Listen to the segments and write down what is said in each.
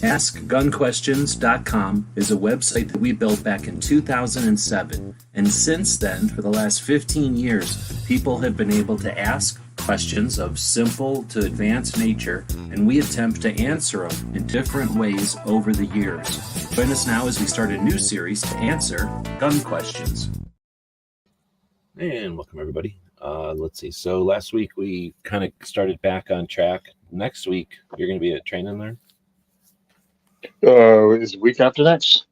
AskGunQuestions.com is a website that we built back in 2007, and since then, for the last 15 years, people have been able to ask questions of simple to advanced nature, and we attempt to answer them in different ways over the years. Join us now as we start a new series to answer gun questions. And welcome, everybody. Let's see. So last week we kind of started back on track. Next week, you're going to be at training there? Is the week after next?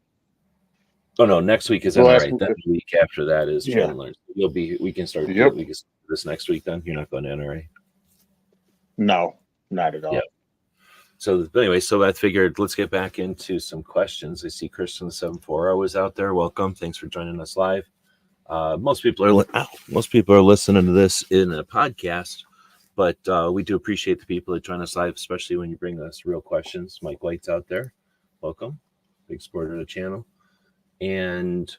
Oh, no, next week is Last NRA. week- Then the week after that is Yeah. training learn. We can start Yep. this next week then? You're not going to NRA? No, not at all. Yeah. So anyway, so I figured let's get back into some questions. I see Kristen 740 was out there. Welcome. Thanks for joining us live. Most people are listening to this in a podcast, but we do appreciate the people that join us live, especially when you bring us real questions. Mike White's out there. Welcome. Big supporter of the channel. And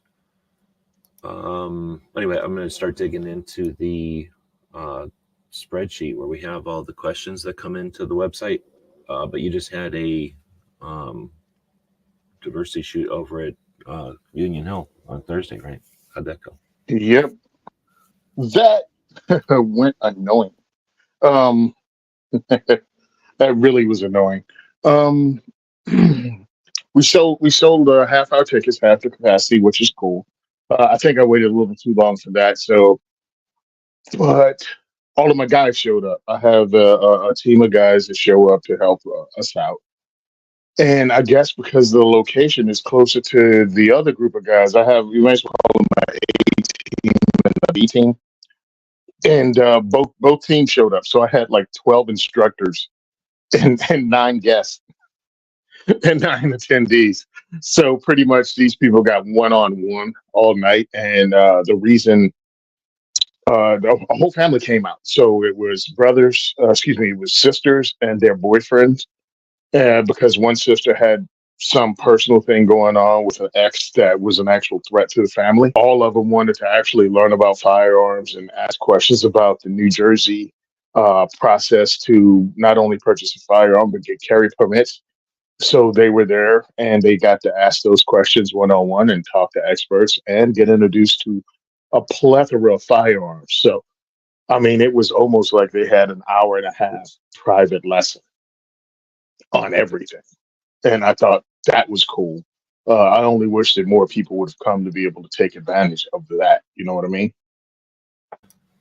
anyway, I'm going to start digging into the spreadsheet where we have all the questions that come into the website. But you just had a diversity shoot over at Union Hill on Thursday, right? How'd that go? Yep. That went annoying. That really was annoying. We sold half our tickets, half the capacity, which is cool. I think I waited a little bit too long for that. So, but all of my guys showed up. I have a team of guys that show up to help us out. And I guess because the location is closer to the other group of guys, you might as well call them my A team and my B team. And both teams showed up. So I had like 12 instructors and 9 guests and 9 attendees. So pretty much these people got one-on-one all night. And the reason the whole family came out. So it was it was sisters and their boyfriends. Because one sister had some personal thing going on with an ex that was an actual threat to the family. All of them wanted to actually learn about firearms and ask questions about the New Jersey process to not only purchase a firearm, but get carry permits. So they were there and they got to ask those questions one-on-one and talk to experts and get introduced to a plethora of firearms. So, I mean, it was almost like they had an hour and a half private lesson on everything. And I thought that was cool. I only wish that more people would have come to be able to take advantage of that. You know what I mean?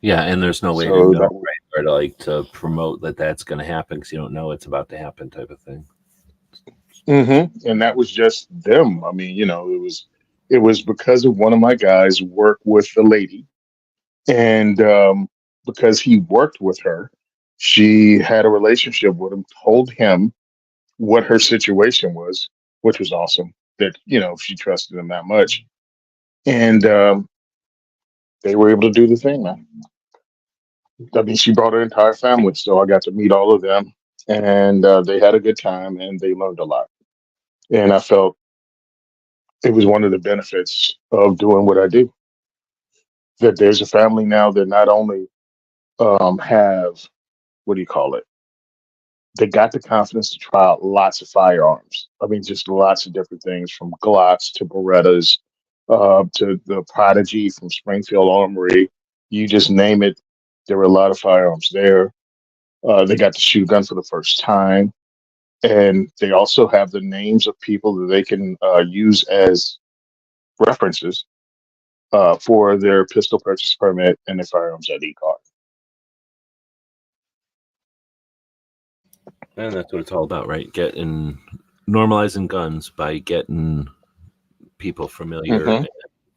Yeah, and there's no way So to know, that- right? Or to to promote that that's going to happen because you don't know it's about to happen, type of thing. And that was just them. I mean, it was because of one of my guys worked with the lady, and because he worked with her, she had a relationship with him, told him what her situation was, which was awesome that, she trusted him that much. And they were able to do the thing, man. I mean, she brought her entire family, so I got to meet all of them, and they had a good time and they learned a lot. And I felt it was one of the benefits of doing what I do, that there's a family now that not only have, what do you call it? They got the confidence to try out lots of firearms. I mean, just lots of different things from Glocks to Berettas to the Prodigy from Springfield Armory. You just name it. There were a lot of firearms there. They got to shoot a gun for the first time. And they also have the names of people that they can use as references for their pistol purchase permit and their firearms ID card. And that's what it's all about, right? Normalizing guns by getting people familiar. And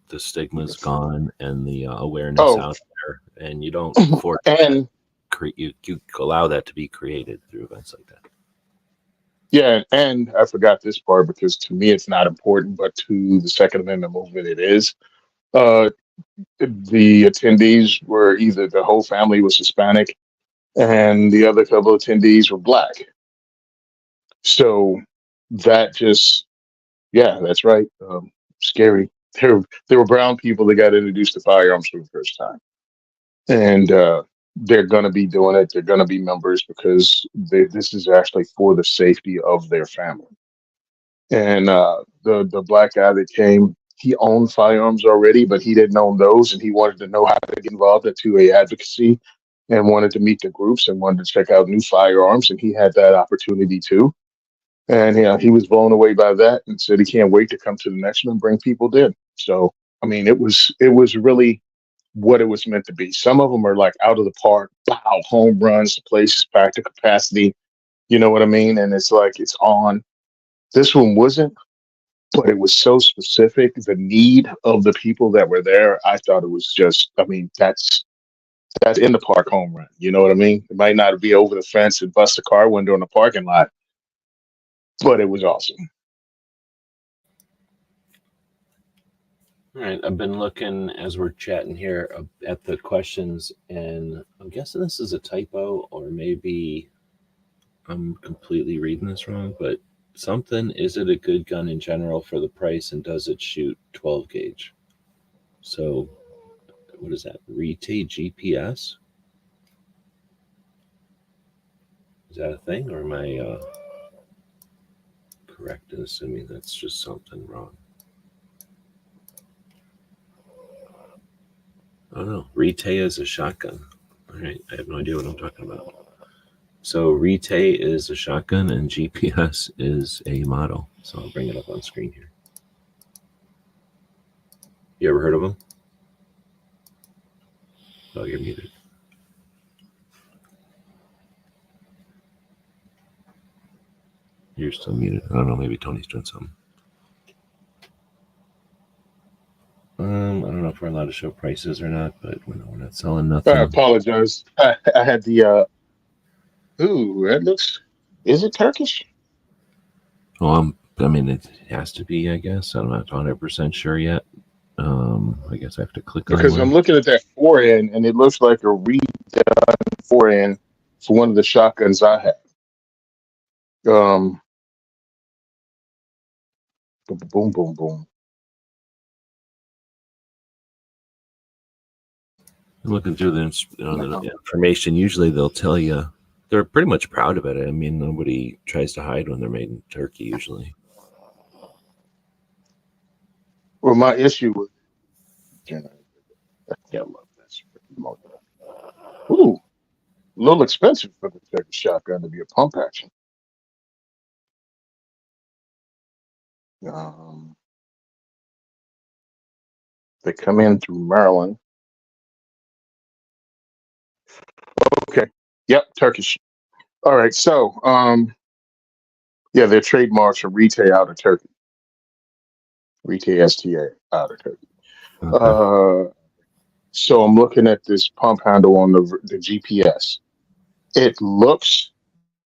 the stigma's gone and the awareness out there, and you don't force and you allow that to be created through events like that. Yeah, and I forgot this part because to me it's not important, but to the Second Amendment movement it is. The attendees were either the whole family was Hispanic and the other couple of attendees were Black. So that just, yeah, that's right. Scary. There were brown people that got introduced to firearms for the first time. And they're going to be doing it. They're going to be members because this is actually for the safety of their family. and the black guy that came, he owned firearms already, but he didn't own those, and he wanted to know how to get involved at 2A advocacy, and wanted to meet the groups and wanted to check out new firearms, and he had that opportunity too. And he was blown away by that, and said he can't wait to come to the next one and bring people in. So I mean, it was really what it was meant to be. Some of them are like out of the park, wow, home runs, the place is packed to capacity. You know what I mean? And it's like it's on. This one wasn't, but it was so specific. The need of the people that were there, I thought it was just. I mean, that's in the park home run. You know what I mean? It might not be over the fence and bust a car window in the parking lot, but it was awesome. All right, I've been looking as we're chatting here at the questions, and I'm guessing this is a typo, or maybe I'm completely reading this wrong, but something, is it a good gun in general for the price, and does it shoot 12 gauge? So what is that? Rete GPS? Is that a thing, or am I correct in assuming that's just something wrong? Oh no, Rete is a shotgun. All right, I have no idea what I'm talking about. So Rete is a shotgun and GPS is a model. So I'll bring it up on screen here. You ever heard of them? Oh, you're muted. You're still muted. I don't know, maybe Tony's doing something. I don't know if we're allowed to show prices or not, but we're not selling nothing. I apologize. I had the ooh, that looks, is it Turkish? Well, I mean, it has to be, I guess. I'm not 100% sure yet. I guess I have to click on Because one. I'm looking at that forend, and it looks like a redone forend for one of the shotguns I had. Boom, boom, boom, boom. Looking through the information, usually they'll tell you. They're pretty much proud of it. I mean, nobody tries to hide when they're made in Turkey, usually. Well, my issue was, I can't love this. Ooh, a little expensive for the Turkish shotgun to be a pump action. They come in through Maryland. Okay. Yep, Turkish. All right. So, yeah, their trademarks are Rete out of Turkey. Rete STA out of Turkey. Okay. So I'm looking at this pump handle on the GPS. It looks,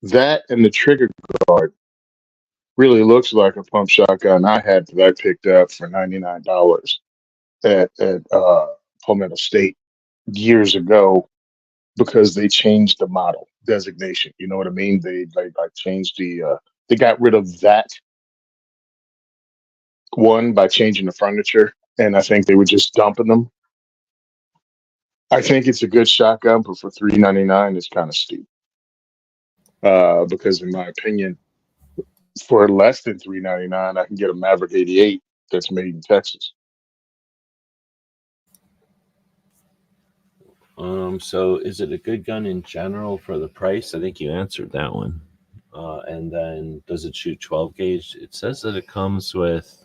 that and the trigger guard really looks like a pump shotgun I had that I picked up for $99 at Palmetto State years ago, because they changed the model designation. You know what I mean? They like changed they got rid of that one by changing the furniture, and I think they were just dumping them. I think it's a good shotgun, but for $399, it's kind of steep. Because in my opinion, for less than $399, I can get a Maverick 88 that's made in Texas. So is it a good gun in general for the price? I think you answered that one. And then does it shoot 12 gauge? It says that it comes with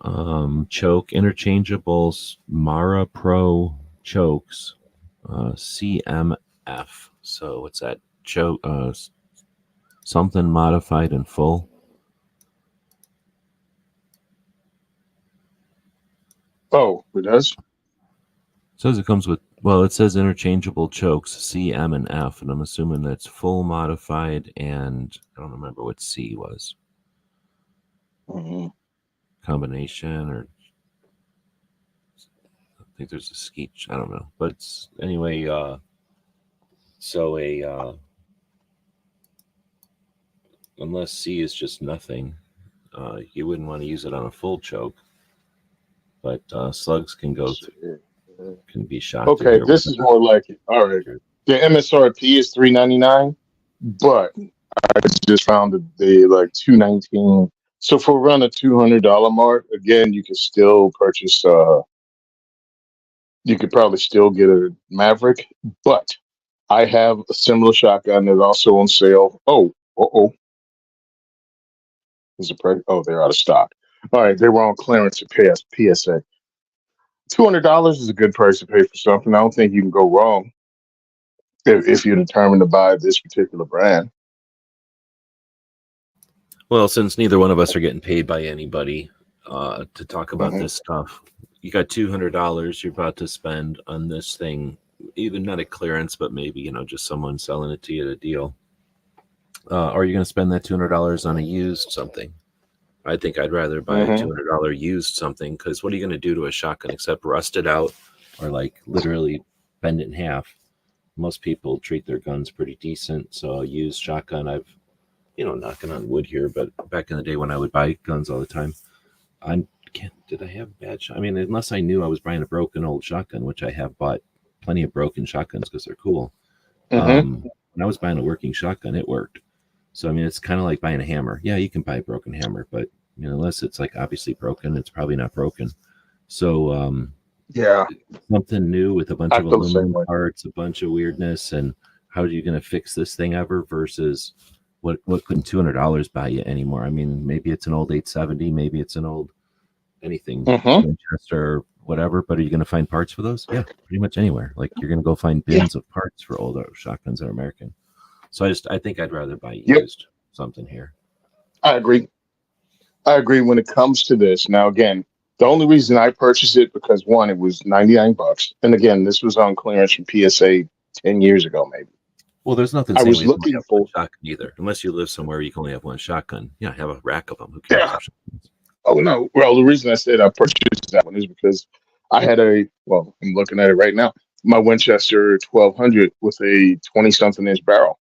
choke interchangeables, Mara Pro chokes, CMF. So what's that? Choke, something modified in full. Oh, it does? It says it comes with, well, it says interchangeable chokes, C, M, and F, and I'm assuming that's full modified, and I don't remember what C was. Mm-hmm. Combination, or I think there's a skeet, I don't know. But it's, anyway, so unless C is just nothing, you wouldn't want to use it on a full choke. But slugs can go through, can be shot. Okay, this is more like it. All right. The MSRP is $399, but I just found that they like 219. So for around a $200 mark, again, you can still purchase. You could probably still get a Maverick, but I have a similar shotgun that's also on sale. Oh, is it price? Oh, they're out of stock. All right, they were on clearance at PSA. $200 is a good price to pay for something. I don't think you can go wrong if you're determined to buy this particular brand. Well, since neither one of us are getting paid by anybody to talk about Mhm. this stuff, you got $200 you're about to spend on this thing, even not a clearance, but maybe, just someone selling it to you at a deal. Are you going to spend that $200 on a used something? I think I'd rather buy a Mhm. $200 used something, because what are you going to do to a shotgun except rust it out or like literally bend it in half? Most people treat their guns pretty decent. So a used shotgun, I've, knocking on wood here, but back in the day when I would buy guns all the time, I can't, did I have bad shot? I mean, unless I knew I was buying a broken old shotgun, which I have bought plenty of broken shotguns because they're cool. Mhm. When I was buying a working shotgun, it worked. So I mean, it's kind of like buying a hammer. Yeah, you can buy a broken hammer, but unless it's like obviously broken, it's probably not broken. So Yeah, something new with a bunch I of feel the same aluminum way. parts, a bunch of weirdness, and how are you going to fix this thing ever versus what couldn't $200 buy you anymore? I mean, maybe it's an old 870, maybe it's an old anything Mhm. Winchester or whatever, but are you going to find parts for those? Yeah, pretty much anywhere. Like you're going to go find Yeah. bins of parts for old shotguns that are American. So I think I'd rather buy Yep. used something here. I agree. I agree when it comes to this. Now, again, the only reason I purchased it because one, it was 99 bucks, and again, this was on clearance from PSA 10 years ago, maybe. Well, there's nothing I saying was we only looking have one for. shotgun either, unless you live somewhere you can only have one shotgun. Yeah, have a rack of them. Who cares? Yeah. Oh no. Well, the reason I said I purchased that one is because I had a. Well, I'm looking at it right now. My Winchester 1200 with a 20 something inch barrel,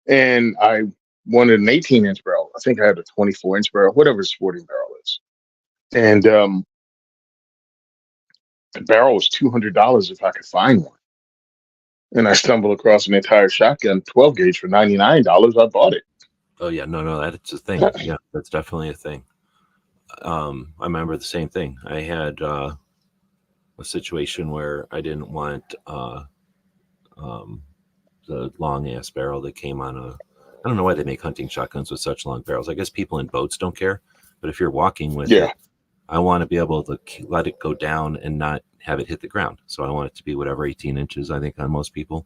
and I wanted an 18-inch barrel. I think I had a 24-inch barrel, whatever the sporting barrel is, and the barrel was $200 if I could find one. And I stumbled across an entire shotgun 12 gauge for $99. I bought it. Oh yeah, no, that's a thing. Yeah, that's definitely a thing. I remember the same thing. I had a situation where I didn't want um, the long ass barrel that came on a. I don't know why they make hunting shotguns with such long barrels. I guess people in boats don't care, but if you're walking with Yeah. it, I want to be able to let it go down and not have it hit the ground. So I want it to be whatever 18 inches. I think on most people,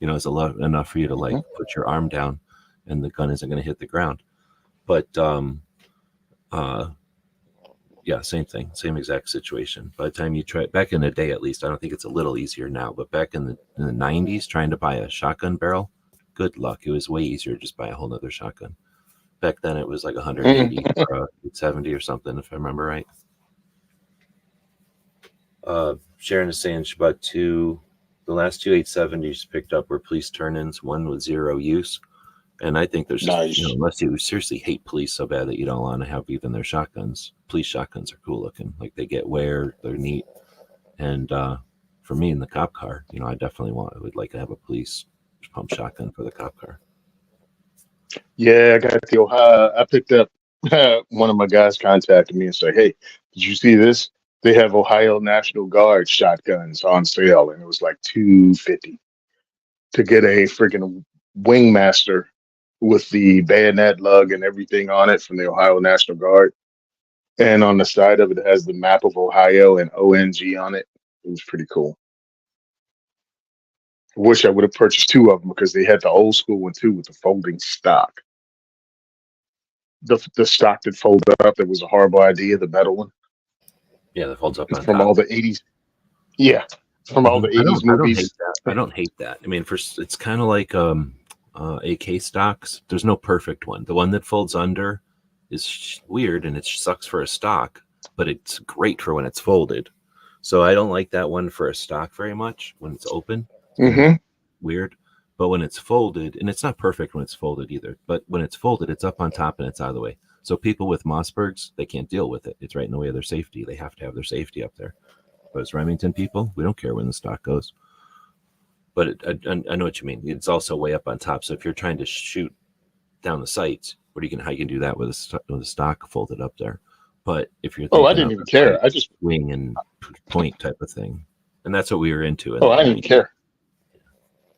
is a lot enough for you to like Mhm. put your arm down, and the gun isn't going to hit the ground. But uh, yeah, same thing, same exact situation. By the time you try, back in the day at least, I don't think it's a little easier now, but back in the 90s, trying to buy a shotgun barrel, good luck. It was way easier to just buy a whole nother shotgun. Back then it was like 180 Mhm. or 70 or something, if I remember right. Sharon is saying she bought the last two 870s picked up were police turn-ins, one with zero use. And I think there's just, Nice. unless you seriously hate police so bad that you don't want to have even their shotguns. Police shotguns are cool looking. Like they get wear, they're neat. And for me in the cop car, I definitely would like to have a police pump shotgun for the cop car. Yeah, I got the Ohio. I picked up one of my guys contacted me and said, "Hey, did you see this? They have Ohio National Guard shotguns on sale, and it was like 250 to get a freaking Wingmaster with the bayonet lug and everything on it from the Ohio National Guard. And on the side of it has the map of Ohio and ONG on it. It was pretty cool. I wish I would have purchased two of them because they had the old school one too with the folding stock. The stock that folded up that was a horrible idea, the metal one. Yeah, that folds up It's on from top. all the 80s. Yeah, it's from all the I 80s don't hate movies. that. I don't hate that. I mean, it's kind of like AK stocks. There's no perfect one. The one that folds under is weird and it sucks for a stock, but it's great for when it's folded. So I don't like that one for a stock very much when it's open. It's kind of Hmm. weird. But when it's folded, and it's not perfect when it's folded either, but when it's folded, it's up on top and it's out of the way. So people with Mossbergs, they can't deal with it. It's right in the way of their safety. They have to have their safety up there. But as Remington people, we don't care when the stock goes. But I know what you mean. It's also way up on top. So if you're trying to shoot down the sights, how you can do that with a stock folded up there. But if you're Oh, I thinking didn't of even care. I just, wing and point type of thing, and that's what we were into in oh, the I didn't 90s. care.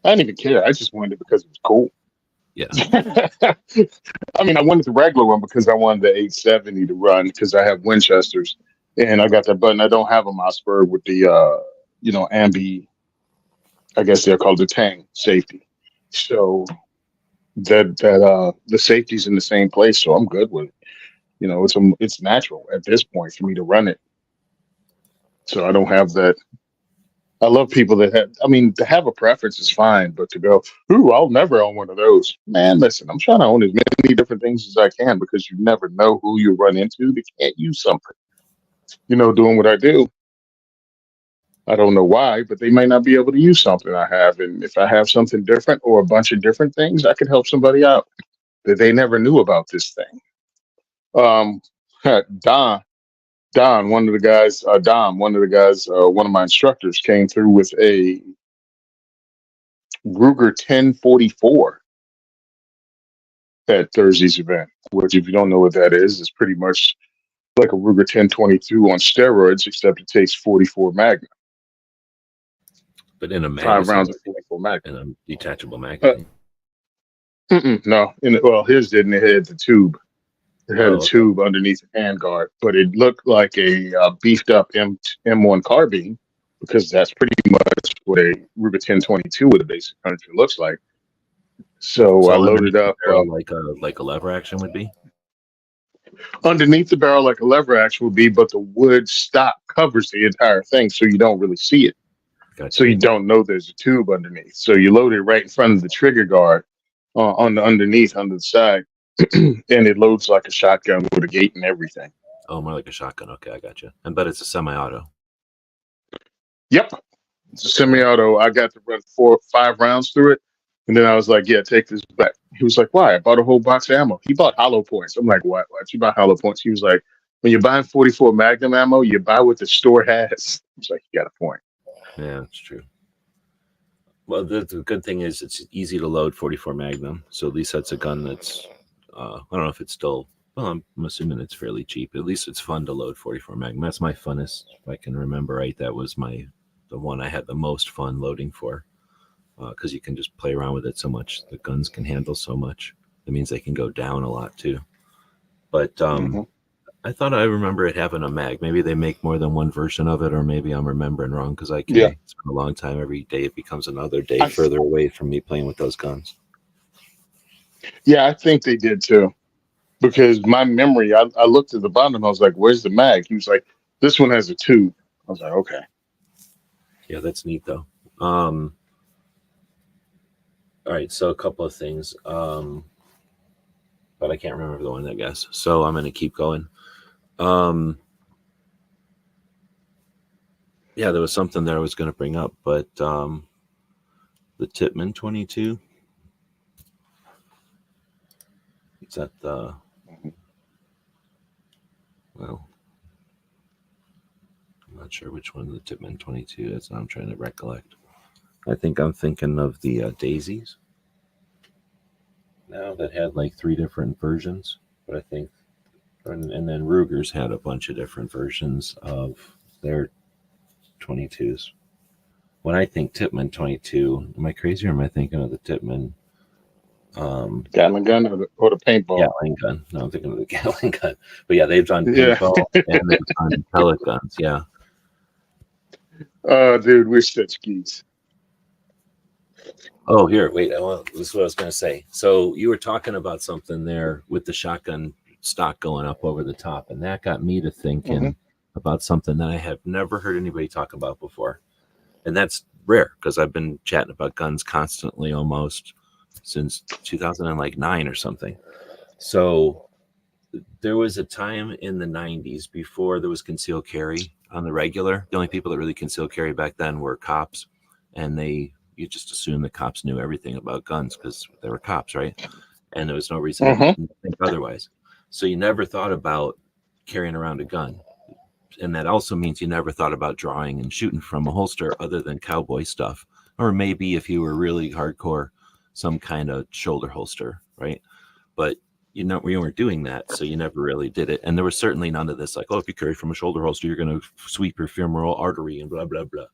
I didn't even care. I just wanted it because it was cool. Yeah. I mean, I wanted the regular one because I wanted the 870 to run because I have Winchesters and I got that button. I don't have a Mossberg with the, ambi. I guess they're called the Tang safety. So the safety's in the same place, so I'm good with it. It's natural at this point for me to run it. So I don't have that. I love people that have. I mean, to have a preference is fine, but to go, ooh, I'll never own one of those. Man, listen, I'm trying to own as many different things as I can because you never know who you run into that can't use something. Doing what I do, I don't know why, but they might not be able to use something I have. And if I have something different or a bunch of different things, I could help somebody out that they never knew about this thing. Um, Don, one of the guys, one of my instructors came through with a Ruger 1044 at Thursday's event, which, if you don't know what that is pretty much like a Ruger 1022 on steroids, except it takes 44 Magnum. But in a 5 magazine, rounds of 44 Magnum. in a detachable magazine. No, his didn't. It had the tube. It had a Okay. tube underneath the handguard, but it looked like a beefed up M1 carbine because that's pretty much what a Ruger 1022 with a basic 100 looks like. So I loaded underneath the up barrel like a lever action would be. underneath the barrel like a lever action would be, but the wood stock covers the entire thing, so you don't really see it. Gotcha. So you don't know there's a tube underneath. So you load it right in front of the trigger guard on the underneath, under the side, and it loads like a shotgun with a gate and everything. Oh, more like a shotgun. Okay, I got you. And but it's a semi-auto. Yep, it's a semi-auto. I got to run 4 or 5 rounds through it, and then I was like, "Yeah, take this back." He was like, "Why?" I bought a whole box of ammo. He bought hollow points. I'm like, "What? Why'd you buy hollow points?" He was like, "When you're buying 44 Magnum ammo, you buy what the store has." I was like, "You got a point." Yeah, that's true. Well, the good thing is it's easy to load 44 Magnum. So at least that's a gun that's, I don't know if it's still, well, I'm assuming it's fairly cheap. At least it's fun to load 44 Magnum. That's my funnest, if I can remember right. That was the one I had the most fun loading for, because you can just play around with it so much. The guns can handle so much. That means they can go down a lot too. But I thought I remember it having a mag. Maybe they make more than one version of it, or maybe I'm remembering wrong because I can. Yeah. It's been a long time. Every day it becomes another day further away from me playing with those guns. Yeah, I think they did too. Because my memory, I looked at the bottom, I was like, "Where's the mag?" He was like, "This one has a tube." I was like, "Okay." Yeah, that's neat though. All right, so a couple of things, but I can't remember the one, I guess. So I'm going to keep going. Yeah, there was something there I was going to bring up, but the Tippmann 22. Is that the? Well, I'm not sure which one the Tippmann 22 is. I'm trying to recollect. I think I'm thinking of the Daisies. Now that had like 3 different versions, but I think, and then Ruger's had a bunch of different versions of their 22s. When I think Tippmann 22, am I crazy or am I thinking of the Tippmann? Gatling gun or the paintball? Gatling gun. No, I'm thinking of the Gatling gun. But yeah, they've done Yeah. paintball and they've done pellet guns. Yeah. Oh, dude, we're such geeks. Oh, here, wait. This is what I was going to say. So you were talking about something there with the shotgun stock going up over the top, and that got me to thinking about something that I have never heard anybody talk about before. And that's rare because I've been chatting about guns constantly almost since 2009 or something. So there was a time in the 90s before there was concealed carry on the regular. The only people that really concealed carry back then were cops, and you just assumed the cops knew everything about guns because they were cops, right? And there was no reason to think otherwise. So you never thought about carrying around a gun. And that also means you never thought about drawing and shooting from a holster other than cowboy stuff. Or maybe if you were really hardcore, some kind of shoulder holster, right? but we weren't doing that, so you never really did it. And there was certainly none of this like, oh, if you carry from a shoulder holster, you're going to sweep your femoral artery and blah blah blah.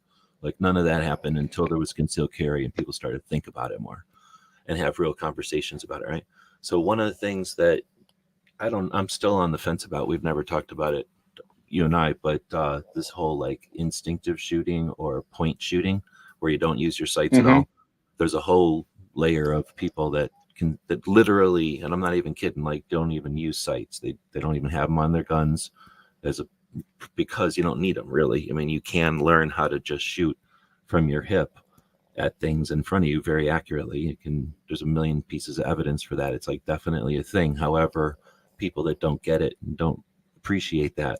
Like none of that happened until there was concealed carry and people started to think about it more and have real conversations about it, right? So one of the things that I'm still on the fence about, we've never talked about it, you and I, but this whole like instinctive shooting or point shooting where you don't use your sights at all. There's a whole layer of people that literally, and I'm not even kidding, like don't even use sights. They don't even have them on their guns because you don't need them really. I mean, you can learn how to just shoot from your hip at things in front of you very accurately. There's a million pieces of evidence for that. It's like definitely a thing. However, people that don't get it and don't appreciate that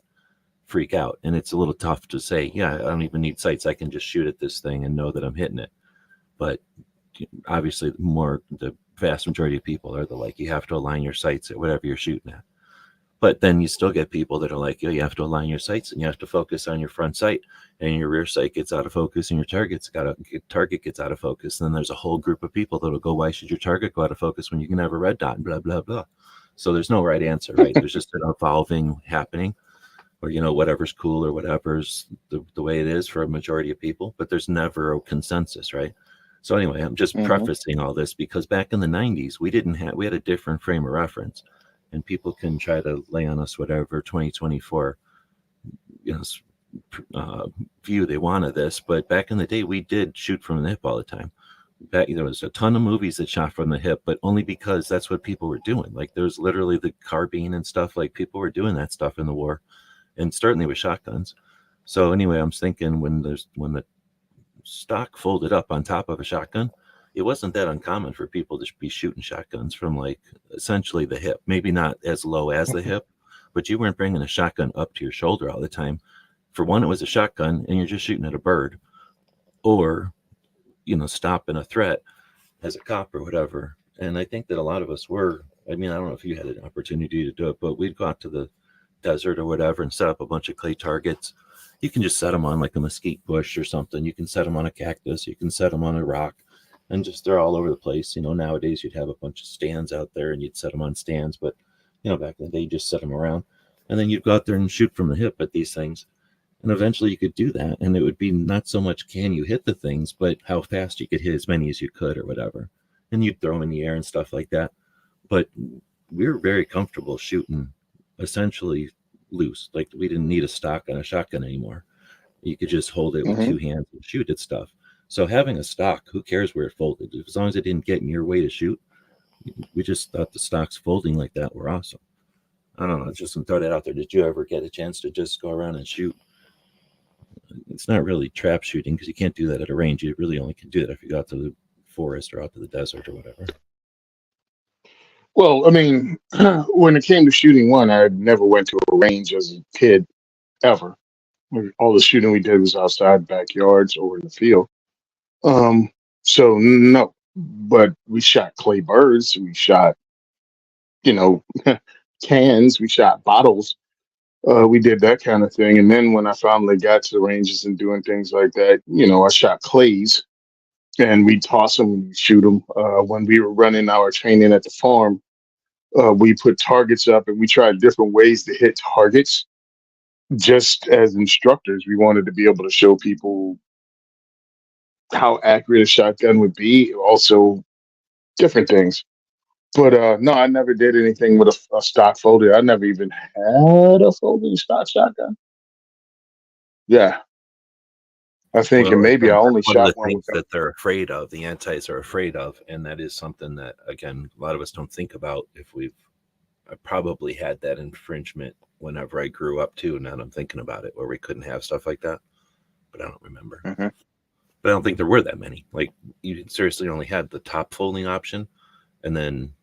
freak out. And it's a little tough to say, yeah, I don't even need sights. I can just shoot at this thing and know that I'm hitting it. But obviously the vast majority of people are you have to align your sights at whatever you're shooting at. But then you still get people that are like, you have to align your sights and you have to focus on your front sight, and your rear sight gets out of focus and your target gets out of focus. And then there's a whole group of people that'll go, why should your target go out of focus when you can have a red dot and blah, blah, blah. So there's no right answer, right? There's just an evolving happening, or, whatever's cool or whatever's the way it is for a majority of people, but there's never a consensus, right? So anyway, I'm just prefacing all this because back in the 90s, we had a different frame of reference. And people can try to lay on us whatever 2024, view they want of this. But back in the day, we did shoot from the hip all the time. There was a ton of movies that shot from the hip, but only because that's what people were doing. Like there's literally the carbine and stuff. Like people were doing that stuff in the war, and certainly with shotguns. So anyway, I'm thinking when the stock folded up on top of a shotgun, it wasn't that uncommon for people to be shooting shotguns from like essentially the hip, maybe not as low as the hip, but you weren't bringing a shotgun up to your shoulder all the time. For one, it was a shotgun and you're just shooting at a bird or, stopping a threat as a cop or whatever. And I think that a lot of us were, I don't know if you had an opportunity to do it, but we'd go out to the desert or whatever and set up a bunch of clay targets. You can just set them on like a mesquite bush or something. You can set them on a cactus. You can set them on a rock. And just they're all over the place. Nowadays you'd have a bunch of stands out there and you'd set them on stands, but back in the day you just set them around, and then you'd go out there and shoot from the hip at these things. And eventually you could do that, and it would be not so much can you hit the things, but how fast you could hit as many as you could or whatever. And you'd throw them in the air and stuff like that. But we were very comfortable shooting essentially loose. Like we didn't need a stock on a shotgun anymore. You could just hold it with two hands and shoot at stuff. So having a stock, who cares where it folded? As long as it didn't get in your way to shoot, we just thought the stocks folding like that were awesome. I don't know, just to throw that out there. Did you ever get a chance to just go around and shoot? It's not really trap shooting because you can't do that at a range. You really only can do that if you go out to the forest or out to the desert or whatever. Well, when it came to shooting one, I never went to a range as a kid ever. All the shooting we did was outside backyards or in the field. So no, but we shot clay birds, we shot, cans, we shot bottles. We did that kind of thing. And then when I finally got to the ranges and doing things like that, I shot clays and we toss them and shoot them. When we were running our training at the farm, we put targets up and we tried different ways to hit targets. Just as instructors, we wanted to be able to show people how accurate a shotgun would be, also different things. But no, I never did anything with a stock folded. I never even had a folding stock shotgun. Yeah, I think, and maybe I only one of shot the one things with that they're afraid of, the antis are afraid of, and that is something that, again, a lot of us don't think about. I probably had that infringement whenever I grew up too. Now that I'm thinking about it, where we couldn't have stuff like that, but I don't remember. But I don't think there were that many. Like you seriously only had the top folding option, and then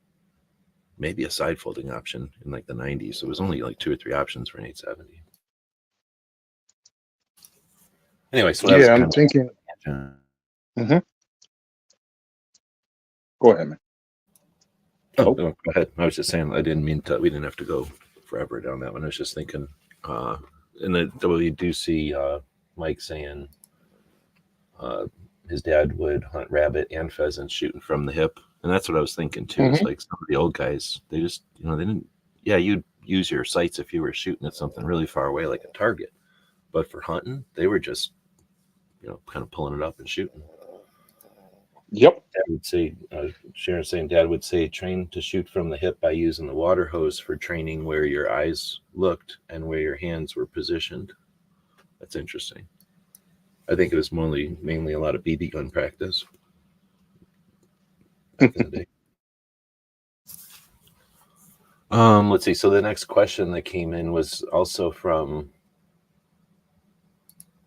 maybe a side folding option in like the 90s. So it was only like 2 or 3 options for an 870. Anyway, so that I'm thinking. Go ahead, man. Oh, go ahead. I was just saying, we didn't have to go forever down that one. I was just thinking, and we do see Mike saying his dad would hunt rabbit and pheasant shooting from the hip. And that's what I was thinking too. It's Hmm. like some of the old guys, they just, they didn't, yeah, you'd use your sights if you were shooting at something really far away, like a target. But for hunting, they were just, kind of pulling it up and shooting. Yep. Dad would say, Sharon's saying, Dad would say, train to shoot from the hip by using the water hose for training where your eyes looked and where your hands were positioned. That's interesting. I think it was mainly a lot of BB gun practice back in the day. Let's see. So the next question that came in was also from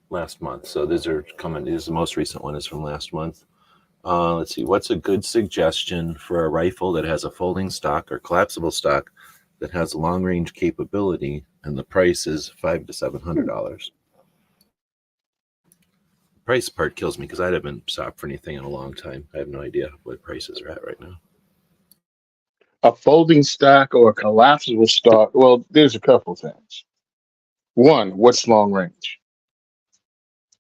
last month. So these are coming. This is the most recent one is from last month. Let's see. What's a good suggestion for a rifle that has a folding stock or collapsible stock that has long range capability, and the price is $500 to $700? Price part kills me because I haven't shopped for anything in a long time. I have no idea what prices are at right now. A folding stock or a collapsible stock. Well, there's a couple things. One, what's long range?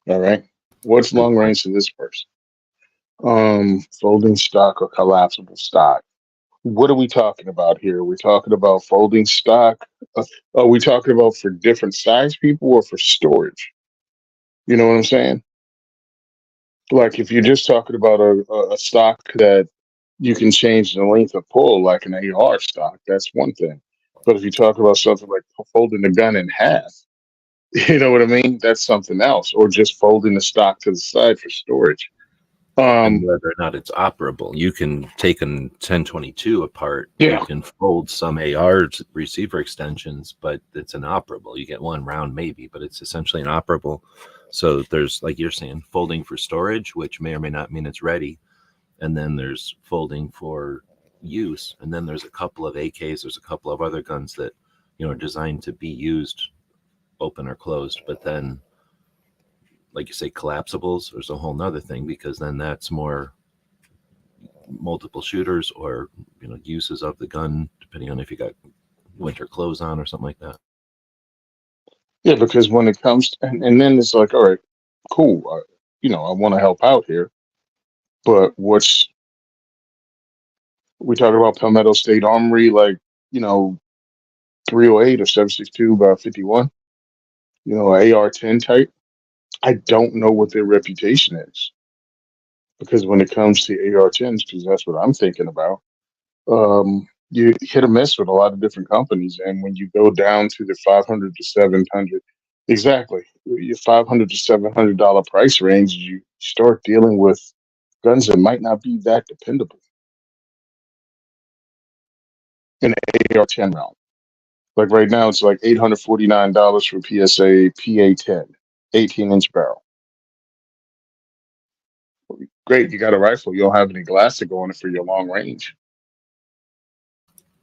All right. What's Good long point. range to this person? Folding stock or collapsible stock. What are we talking about here? Are we talking about folding stock? Are we talking about for different size people or for storage? You know what I'm saying? Like if you're just talking about a stock that you can change the length of pull, like an AR stock, that's one thing. But if you talk about something like folding the gun in half, you know what I mean? That's something else. Or just folding the stock to the side for storage. And Um, whether or not it's operable, you can take a 1022 apart. You yeah, can fold some AR receiver extensions, but it's inoperable. You get one round maybe, but it's essentially inoperable. So there's, like you're saying, folding for storage, which may or may not mean it's ready. And then there's folding for use. And then there's a couple of AKs. There's a couple of other guns that, are designed to be used open or closed. But then, like you say, collapsibles, there's a whole nother thing, because then that's more multiple shooters or, uses of the gun, depending on if you got winter clothes on or something like that. yeah, because when it comes and then it's like, all right, cool. I want to help out here, but we talking about Palmetto State Armory, like, you know, 308 or 762 by 51, AR-10 type. I don't know what their reputation is because when it comes to AR-10s, because that's what I'm thinking about, you hit or miss with a lot of different companies. And when you go down to the 500 to 700, exactly, your 500 to $700 price range, you start dealing with guns that might not be that dependable in the AR-10 realm. Like right now, it's like $849 for PSA PA-10, 18-inch barrel. Great, you got a rifle. You don't have any glass to go on it for your long range.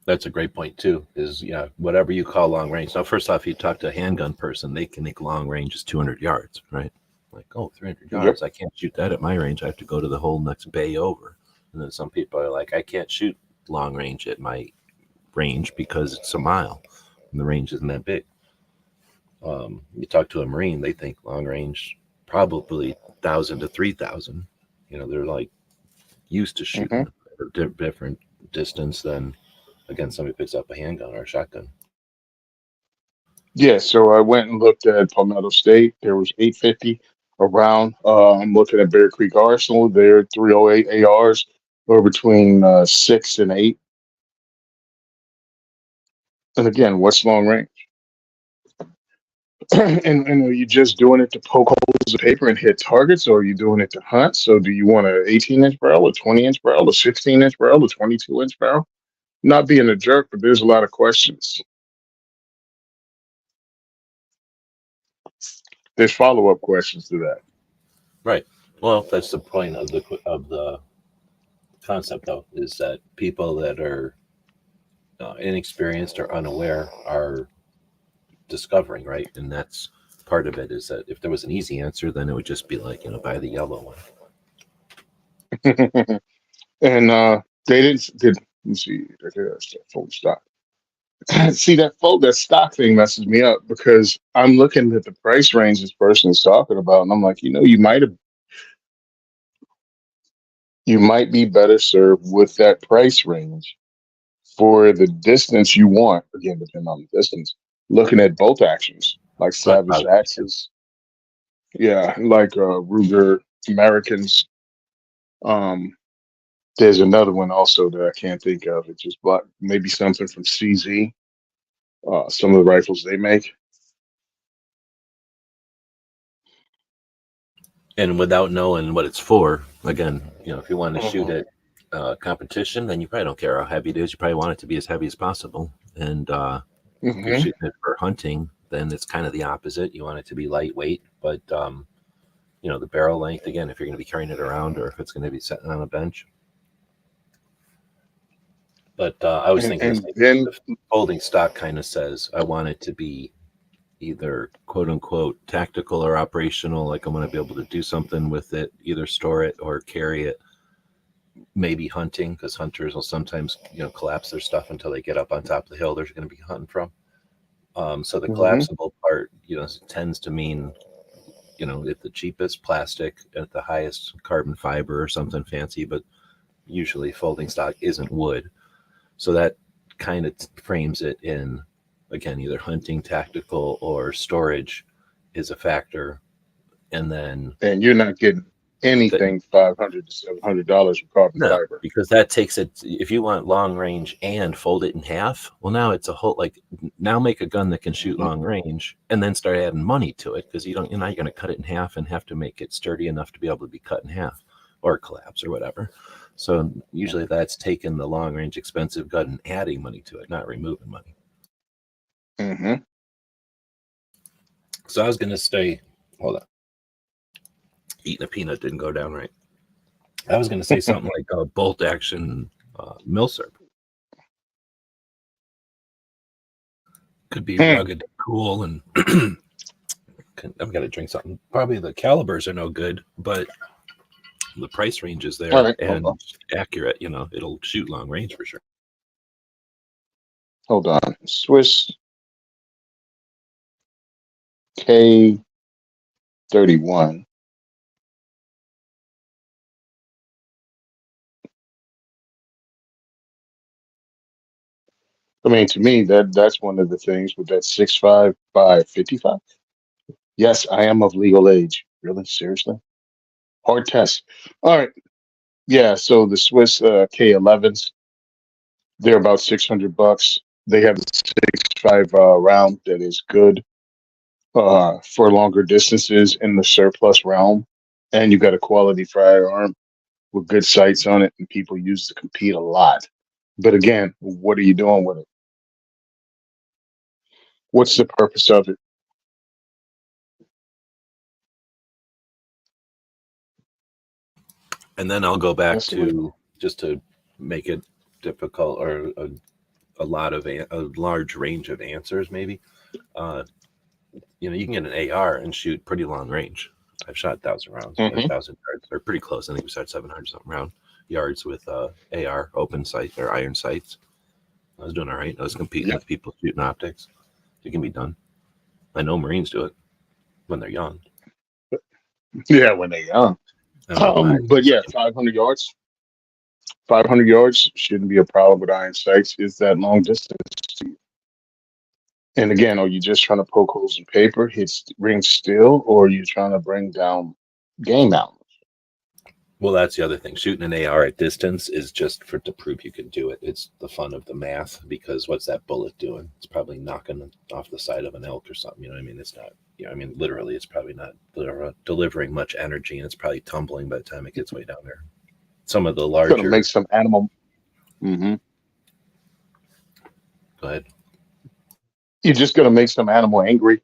That's a great point too, is whatever you call long range. Now, first off, you talk to a handgun person, they can think long range is 200 yards, right? Like, 300 Yep. yards. I can't shoot that at my range. I have to go to the whole next bay over. And then some people are like, I can't shoot long range at my range because it's a mile and the range isn't that big. You talk to a Marine, they think long range probably 1,000 to 3,000. They're like used to Hmm. shooting at a different distance than, again, somebody picks up a handgun or a shotgun. Yeah, so I went and looked at Palmetto State. There was 850 around. I'm looking at Bear Creek Arsenal. Their 308 ARs are between 6 and 8. And again, what's long range? and are you just doing it to poke holes of paper and hit targets, or are you doing it to hunt? So do you want an 18-inch barrel, a 20-inch barrel, a 16-inch barrel, a 22-inch barrel? Not being a jerk, but there's a lot of questions. There's follow-up questions to that. Right. Well, that's the point of the concept, though, is that people that are inexperienced or unaware are discovering, right? And that's part of it, is that if there was an easy answer, then it would just be like, buy the yellow one. And they did. Let me see. There's full stock. See that stock thing messes me up because I'm looking at the price range this person is talking about, and I'm like, you might have. You might be better served with that price range for the distance you want. Again, depending on the distance, looking at bolt actions like But Savage Axes, yeah, like Ruger Americans. Um, there's another one also that I can't think of. It just but maybe something from CZ. Some of the rifles they make. and without knowing what it's for, again, if you want to shoot Mhm. at competition, then you probably don't care how heavy it is. You probably want it to be as heavy as possible. And if you're Mhm. shooting it for hunting, then it's kind of the opposite. You want it to be lightweight, but the barrel length, again, if you're going to be carrying it around or if it's going to be sitting on a bench. But I was thinking And then the folding stock kind of says I want it to be either quote unquote tactical or operational, like I want to be able to do something with it, either store it or carry it. Maybe hunting, because hunters will sometimes collapse their stuff until they get up on top of the hill they're going to be hunting from. So the mhm. collapsible part tends to mean if the cheapest plastic at the highest carbon fiber or something fancy, but usually folding stock isn't wood. So that kind of frames it in, again, either hunting, tactical, or storage is a factor. And then And you're not getting that, anything $500 to $700 for carbon no, fiber. because that takes it, if you want long range and fold it in half, well, now it's a whole, like, now make a gun that can shoot Mhm. long range and then start adding money to it, because you're not going to cut it in half and have to make it sturdy enough to be able to be cut in half or collapse or whatever. So usually that's taking the long range expensive gun and adding money to it, not removing money. Mhm. So I was going to say, hold on, eating a peanut didn't go down right. I was going to say something like a bolt action milsurp. Could be Hmm. rugged, cool, and I've got to drink something. Probably the calibers are no good, but the price range is All there right, hold and on. accurate. It'll shoot long range for sure. Hold on. Swiss K31. I mean, to me, that's one of the things with that 6.5 by 55. Yes, I am of legal age. Really? Seriously? Hard test. All right. Yeah. So the Swiss K11s, they're about $600. They have the 6.5 round that is good for longer distances in the surplus realm, and you got a quality firearm with good sights on it, and people use to compete a lot. But again, what are you doing with it? What's the purpose of it? And then I'll go back That's the real. to, just to make it difficult, or a lot of a large range of answers, maybe. Uh, you can get an AR and shoot pretty long range. I've shot 1,000 rounds, or Hmm. 1,000 yards, or pretty close. I think we shot 700 something round yards with AR open sight or iron sights. I was doing all right. I was competing Yep. with people shooting optics. It can be done. I know Marines do it when they're young. Yeah, when they're young. I don't know why. But yeah, 500 yards. 500 yards shouldn't be a problem with iron sights. Is that long distance? And again, are you just trying to poke holes in paper, ring steel, or are you trying to bring down game out? Well, that's the other thing. Shooting an AR at distance is just to prove you can do it. It's the fun of the math, because what's that bullet doing? It's probably knocking off the side of an elk or something. You know what I mean? It's not, literally, it's probably not delivering much energy, and it's probably tumbling by the time it gets way down there. Some of the Gonna make larger, some animal. Hmm. go ahead. You're just gonna make some animal angry.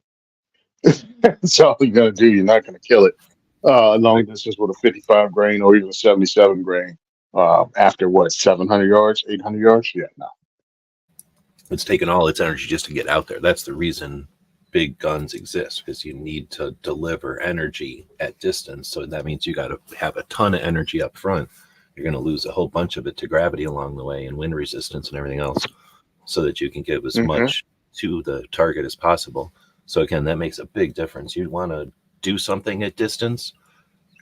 That's all you're gonna do. You're not gonna kill it. Long distance with a 55 grain or even a 77 grain. After what, 700 yards, 800 yards? Yeah, no. It's taken all its energy just to get out there. That's the reason big guns exist, because you need to deliver energy at distance. So that means you got to have a ton of energy up front. You're going to lose a whole bunch of it to gravity along the way and wind resistance and everything else, so that you can give as Hmm. much to the target as possible. So again, that makes a big difference. You want to do something at distance,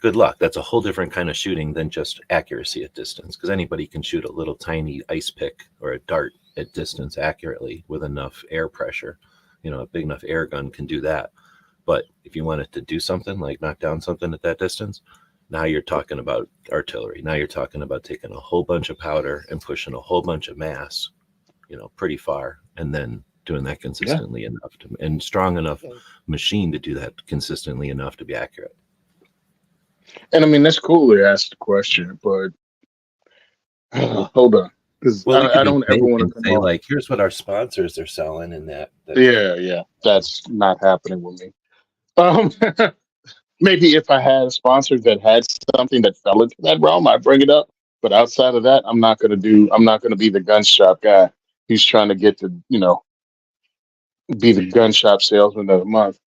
good luck. That's a whole different kind of shooting than just accuracy at distance, because anybody can shoot a little tiny ice pick or a dart at distance accurately with enough air pressure. A big enough air gun can do that. But if you wanted to do something like knock down something at that distance, now you're talking about artillery. Now you're talking about taking a whole bunch of powder and pushing a whole bunch of mass, pretty far, and then doing that consistently enough and strong enough machine to do that consistently enough to be accurate. And I mean, that's cool to ask the question, but hold on. Because I don't ever want to say like, here's what our sponsors are selling, and that yeah, that's not happening with me. Maybe if I had a sponsor that had something that fell into that realm, I'd bring it up. But outside of that, I'm not gonna be the gun shop guy who's trying to get to, be the gun shop salesman of the month.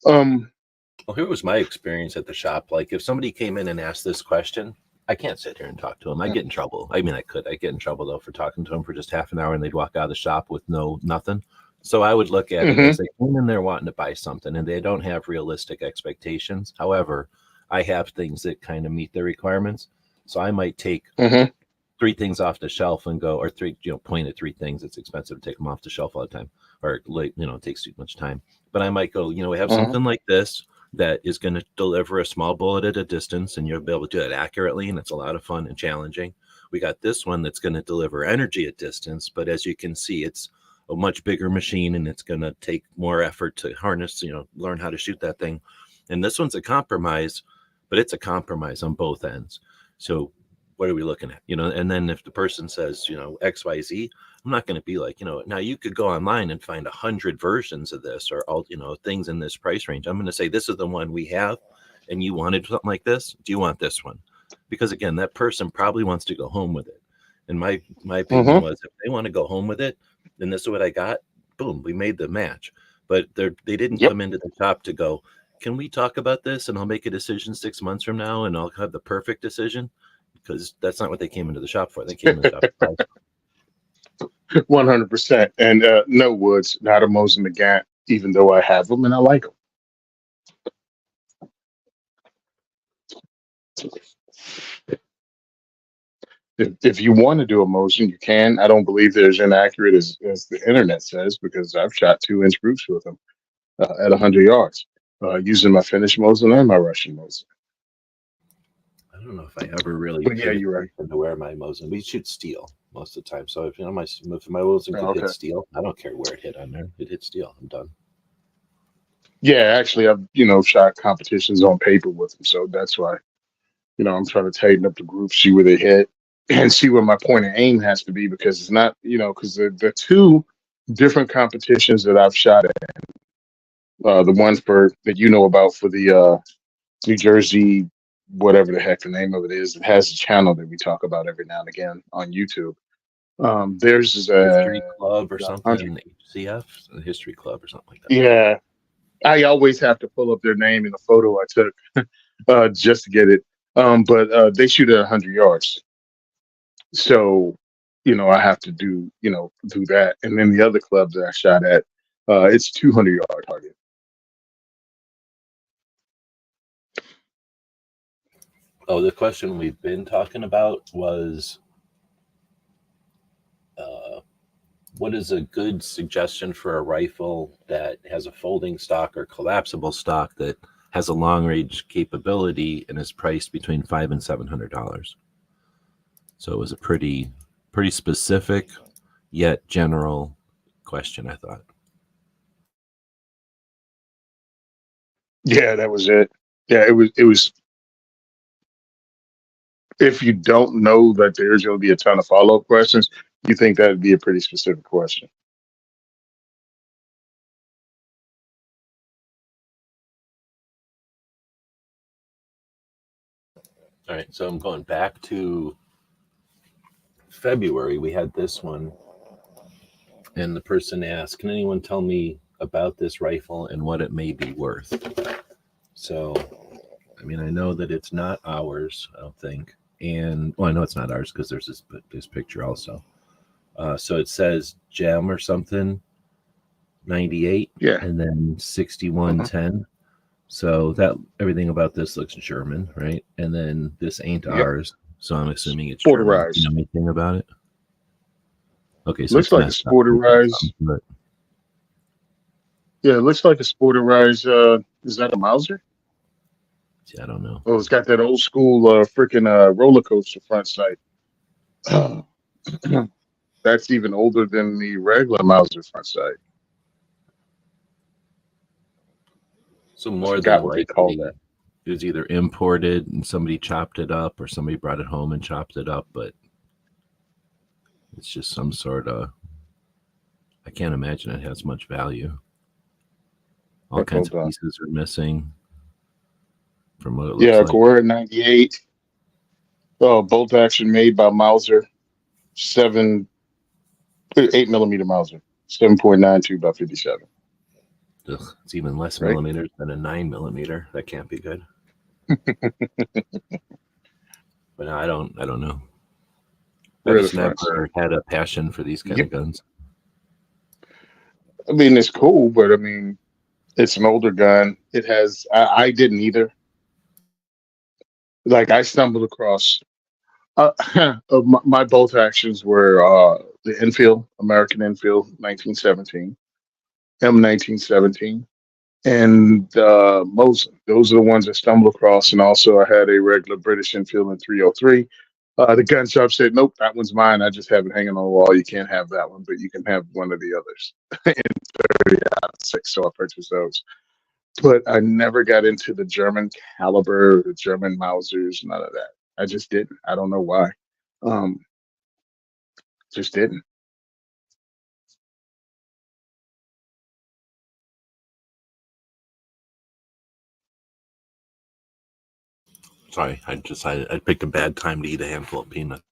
Well, here was my experience at the shop. Like, if somebody came in and asked this question, I can't sit here and talk to them. I get in trouble. I mean, I get in trouble though for talking to them for just half an hour, and they'd walk out of the shop with nothing. So I would look at it as they come in there wanting to buy something, and they don't have realistic expectations. However, I have things that kind of meet their requirements. So I might take 3 things off the shelf and go, or 3, point at 3 things. It's expensive to take them off the shelf all the time, or it takes too much time. But I might go, we have something like this that is going to deliver a small bullet at a distance, and you'll be able to do that accurately, and it's a lot of fun and challenging. We got this one that's going to deliver energy at distance, but as you can see, it's a much bigger machine, and it's going to take more effort to harness, learn how to shoot that thing. And this one's a compromise, but it's a compromise on both ends. So what are we looking at? And then if the person says, XYZ, I'm not going to be like, now you could go online and find 100 versions of this, or all, things in this price range. I'm going to say, this is the one we have, and you wanted something like this. Do you want this one? Because again, that person probably wants to go home with it. And my opinion was, if they want to go home with it, then this is what I got. Boom, we made the match. But they didn't come into the shop to go, can we talk about this? And I'll make a decision 6 months from now, and I'll have the perfect decision. Because that's not what they came into the shop for. They came into the shop for 100%. And no Woods, not a Mosin Nagant, even though I have them and I like them. If you want to do a Mosin, you can. I don't believe they're as inaccurate as the internet says, because I've shot 2-inch groups with them at 100 yards using my Finnish Mosin and my Russian Mosin. I don't know if I ever really you're right. to wear my Mosin. We shoot steel most of the time. So if my Mosin could hit steel, I don't care where it hit on there. It hit steel. I'm done. Yeah, actually, I've shot competitions on paper with them, so that's why I'm trying to tighten up the group, see where they hit, and see where my point of aim has to be, because it's not because the 2 different competitions that I've shot at, the one that about for the New Jersey, whatever the heck the name of it is, it has a channel that we talk about every now and again on YouTube. There's a History Club or something, HCF, the History Club or something like that. Yeah, I always have to pull up their name in the photo I took just to get it. But they shoot at 100 yards, so I have to do that. And then the other club that I shot at, it's 200-yard target. Oh, the question we've been talking about was, what is a good suggestion for a rifle that has a folding stock or collapsible stock that has a long range capability and is priced between $500 and $700? So it was a pretty specific yet general question, I thought. Yeah, that was it. Yeah, it was. If you don't know that there's going to be a ton of follow-up questions, you think that would be a pretty specific question. All right, so I'm going back to February. We had this one, and the person asked, can anyone tell me about this rifle and what it may be worth? So, I mean, I know that it's not ours, I don't think. And, well, I know it's not ours because there's this picture also. So it says gem or something, 98, Yeah, and then 6110. So that everything about this looks German, right? And then this ain't Yep. ours, so I'm assuming it's German. Sporterized. You know anything about it? Okay, so Looks it's like a messed up. sporterized. But Yeah, it looks like a sporterized. Is that a Mauser? yeah, I don't know. Oh, it's got that old school freaking roller coaster front sight. That's even older than the regular Mauser front sight. So I more than forgot what they call likely, that. it was either imported and somebody chopped it up, or somebody brought it home and chopped it up. But it's just some sort of. I can't imagine it has much value. All But kinds hold of on. pieces are missing from what it looks Yeah, like. Guerrero 98. Oh, bolt action made by Mauser. 8 millimeter Mauser. 7.92 by 57. Ugh, it's even less Right? millimeters than a 9 millimeter. That can't be good. But no, I don't know. I Where the just front sight. never had a passion for these kind Yep. of guns. I mean, it's cool, but I mean, it's an older gun. It has. I didn't either. Like I stumbled across. My bolt actions were the Enfield, American Enfield, 1917, M1917, and Mosin. Those are the ones I stumbled across. And also, I had a regular British Enfield in 303. The gun shop said, "Nope, that one's mine. I just have it hanging on the wall. You can't have that one, but you can have one of the others." In 30 so I purchased those. But I never got into the German caliber, the German Mausers, none of that. I just didn't. I don't know why. Um, just didn't. Sorry, I decided I picked a bad time to eat a handful of peanuts.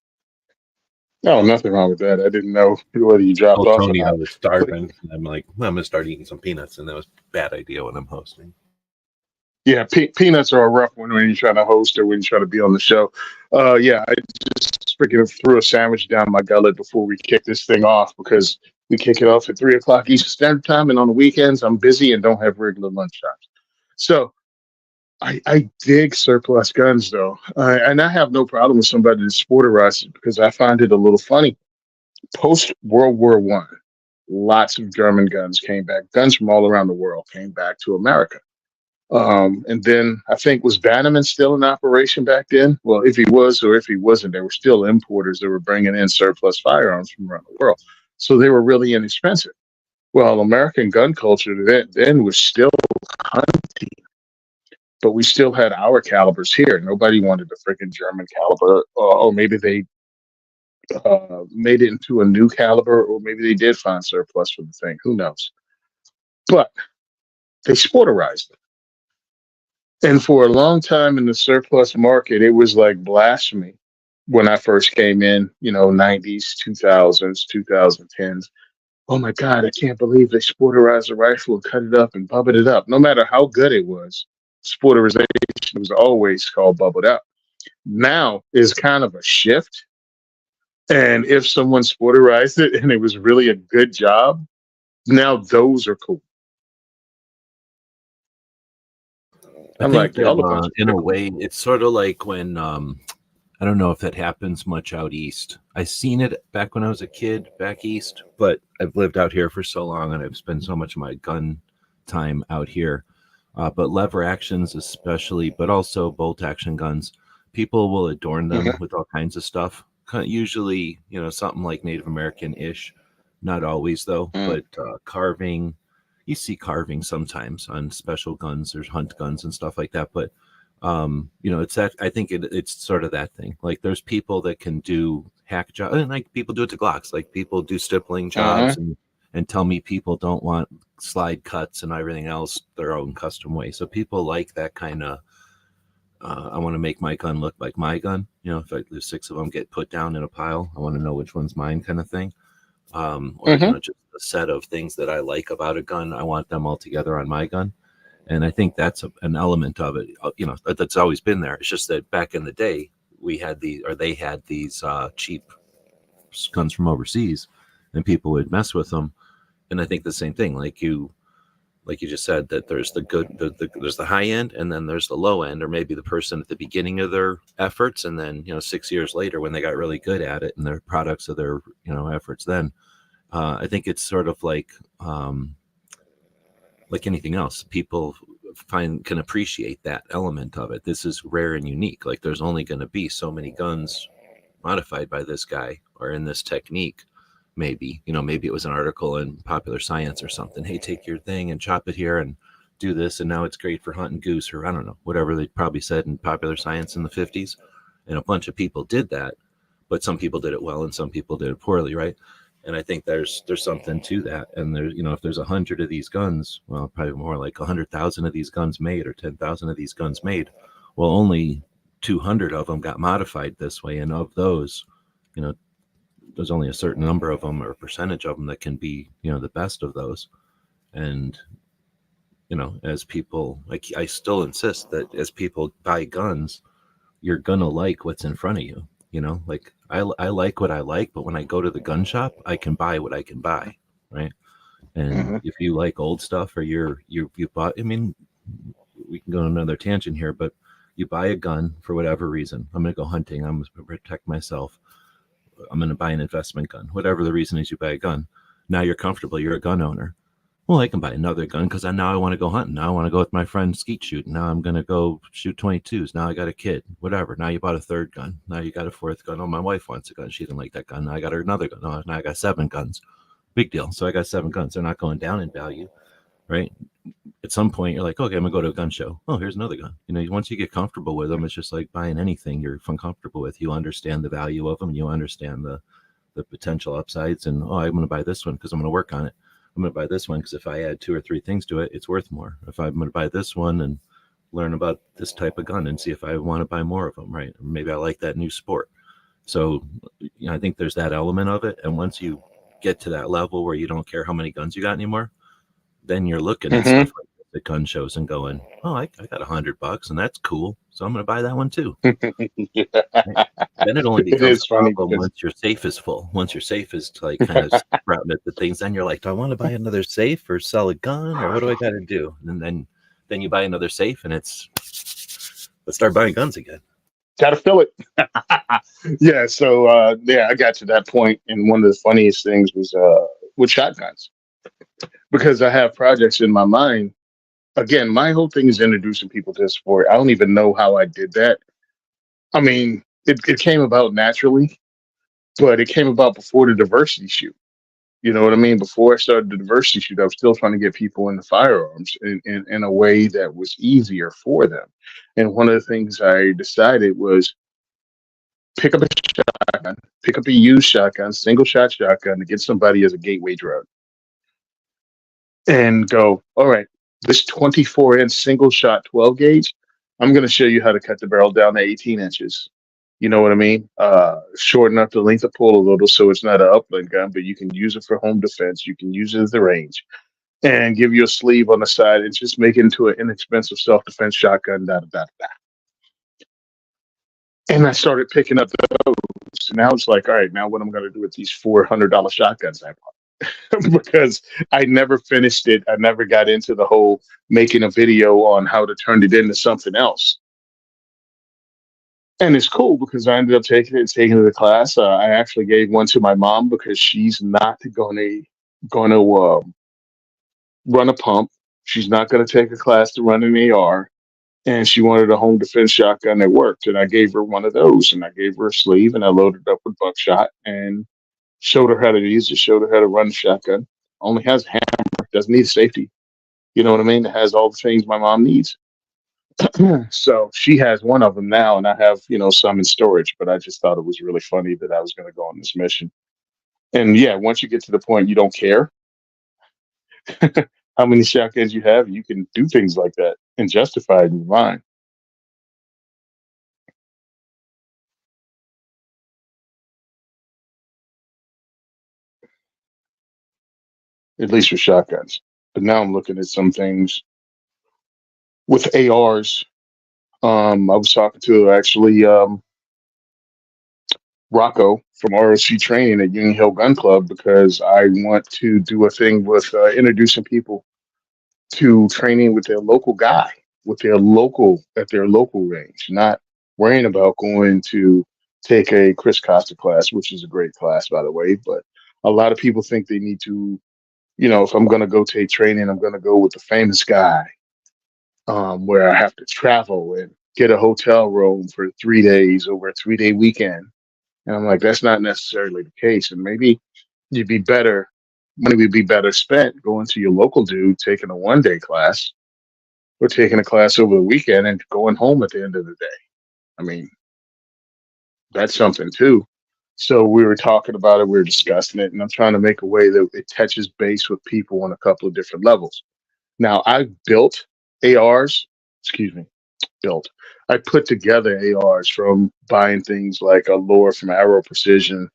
No, nothing wrong with that. I didn't know whether you dropped Told off or Tony I not. was But starving. I'm like, well, I'm gonna start eating some peanuts, and that was a bad idea when I'm hosting. yeah, peanuts are a rough one when you're trying to host or when you're trying to be on the show. Yeah, I just freaking threw a sandwich down my gullet before we kick this thing off because we kick it off at 3 o'clock Eastern Standard Time, and on the weekends I'm busy and don't have regular lunch times. So I dig surplus guns though, and I have no problem with somebody that sporterizes it because I find it a little funny. Post World War One, lots of German guns came back. Guns from all around the world came back to America. And then I think was Bannerman still in operation back then? Well, if he was or if he wasn't, there were still importers that were bringing in surplus firearms from around the world. So they were really inexpensive. Well, American gun culture then was still hunting, but we still had our calibers here. Nobody wanted the freaking German caliber, or maybe they made it into a new caliber, or maybe they did find surplus for the thing. Who knows? But they sporterized it. And for a long time in the surplus market, it was like blasphemy when I first came in, 90s, 2000s, 2010s. Oh my God, I can't believe they sporterized a rifle and cut it up and bubbled it up. No matter how good it was, sporterization was always called bubbled up. Now is kind of a shift. And if someone sporterized it and it was really a good job, now those are cool. I I'm think like, that y'all a bunch of in a pickle. way, it's sort of like when I don't know if that happens much out east. I seen it back when I was a kid back east, but I've lived out here for so long and I've spent so much of my gun time out here. But lever actions, especially, but also bolt action guns, people will adorn them Mhm, with all kinds of stuff. Usually, something like Native American ish. Not always, though, mm, but carving. You see carving sometimes on special guns. There's hunt guns and stuff like that. But it's that. I think it's sort of that thing. Like there's people that can do hack jobs, and like people do it to Glocks. Like people do stippling uh-huh. jobs and tell me people don't want slide cuts and everything else their own custom way. So people like that kind of. I want to make my gun look like my gun. If there's 6 of them get put down in a pile, I want to know which one's mine, kind of thing. Or Mhm. just a set of things that I like about a gun. I want them all together on my gun, and I think that's an element of it. That's always been there. It's just that back in the day, they had these cheap guns from overseas, and people would mess with them. And I think the same thing. Like like you just said, that there's the good, there's the high end, and then there's the low end, or maybe the person at the beginning of their efforts, and then 6 years later when they got really good at it and they're products of their efforts. Then I think it's sort of like anything else, people can appreciate that element of it. This is rare and unique. Like there's only going to be so many guns modified by this guy or in this technique. Maybe it was an article in Popular Science or something. Hey, take your thing and chop it here and do this, and now it's great for hunting goose, or I don't know, whatever they probably said in Popular Science in the 50s. And a bunch of people did that, but some people did it well and some people did it poorly, right? And I think there's something to that. And there's, if there's 100 of these guns, well, probably more like 100,000 of these guns made, or 10,000 of these guns made. Well, only 200 of them got modified this way, and of those, there's only a certain number of them, or a percentage of them, that can be, the best of those. And, as people, like, I still insist that as people buy guns, you're gonna like what's in front of you. Like I like what I like, but when I go to the gun shop, I can buy what I can buy, right? And if you like old stuff, or you bought, I mean, we can go on another tangent here, but you buy a gun for whatever reason. I'm going to go hunting. I'm going to protect myself. I'm going to buy an investment gun. Whatever the reason is, you buy a gun. Now you're comfortable. You're a gun owner. Well, I can buy another gun because now I want to go hunting. Now I want to go with my friend skeet shooting. Now I'm going to go shoot 22s. Now I got a kid, whatever. Now you bought a third gun. Now you got a fourth gun. Oh, my wife wants a gun. She didn't like that gun. Now I got her another gun. Oh, now I got 7 guns. Big deal. So I got 7 guns. They're not going down in value, right? At some point, you're like, okay, I'm going to go to a gun show. Oh, here's another gun. Once you get comfortable with them, it's just like buying anything you're comfortable with. You understand the value of them. You understand the potential upsides. And, oh, I'm going to buy this one because I'm going to work on it. I'm going to buy this one because if I add 2 or 3 things to it, it's worth more. If I'm going to buy this one and learn about this type of gun and see if I want to buy more of them, right? Or maybe I like that new sport. So, I think there's that element of it. And once you get to that level where you don't care how many guns you got anymore, then you're looking at stuff like the gun shows and going, oh, I got $100 and that's cool. So I'm going to buy that one too. Yeah. Right? Then it only It becomes is a funny problem because once your safe is full. Once your safe is like kind of sprouting at the things, then you're like, do I want to buy another safe or sell a gun, or what do I got to do? And then you buy another safe, and it's, let's start buying guns again. gotta fill it. Yeah. So I got to that point, and one of the funniest things was with shotguns, because I have projects in my mind. Again, my whole thing is introducing people to the sport. I don't even know how I did that. I mean, it came about naturally, but it came about before the diversity shoot. You know what I mean? Before I started the diversity shoot, I was still trying to get people into firearms in a way that was easier for them. And one of the things I decided was pick up a shotgun, pick up a used shotgun, single shot shotgun, to get somebody as a gateway drug, and go, all right, this 24-inch single shot 12 gauge, I'm going to show you how to cut the barrel down to 18 inches. You know what I mean? Shorten up the length of pull a little so it's not an upland gun, but you can use it for home defense. You can use it at the range, and give you a sleeve on the side and just make it into an inexpensive self-defense shotgun. Da, da, da, da. And I started picking up those. Now it's like, all right, now what I'm going to do with these $400 shotguns I bought? Because I never finished it. I never got into the whole making a video on how to turn it into something else. And it's cool because I ended up taking it to the class. I actually gave one to my mom because she's not going to run a pump. She's not going to take a class to run an AR, and she wanted a home defense shotgun that worked. And I gave her one of those, and I gave her a sleeve, and I loaded it up with buckshot and showed her how to use it. Showed her how to run the shotgun. Only has a hammer, doesn't need safety. You know what I mean? It has all the things my mom needs. So she has one of them now, and I have, some in storage, but I just thought it was really funny that I was going to go on this mission. And yeah, once you get to the point you don't care how many shotguns you have, you can do things like that and justify it in your mind. At least with shotguns. But now I'm looking at some things with ARs. I was talking to actually Rocco from ROC training at Union Hill Gun Club because I want to do a thing with introducing people to training with their local guy, with their local at their local range, not worrying about going to take a Chris Costa class, which is a great class, by the way. But a lot of people think they need to, if I'm going to go take training, I'm going to go with the famous guy, where I have to travel and get a hotel room for 3 days over a 3 day weekend. And I'm like, that's not necessarily the case. And maybe you'd be better, money would be better spent going to your local dude, taking a 1 day class or taking a class over the weekend and going home at the end of the day. I mean, that's something too. So we were talking about it, we were discussing it, and I'm trying to make a way that it touches base with people on a couple of different levels. Now, I built ARs, excuse me, built. I put together ARs from buying things like a lure from Arrow Precision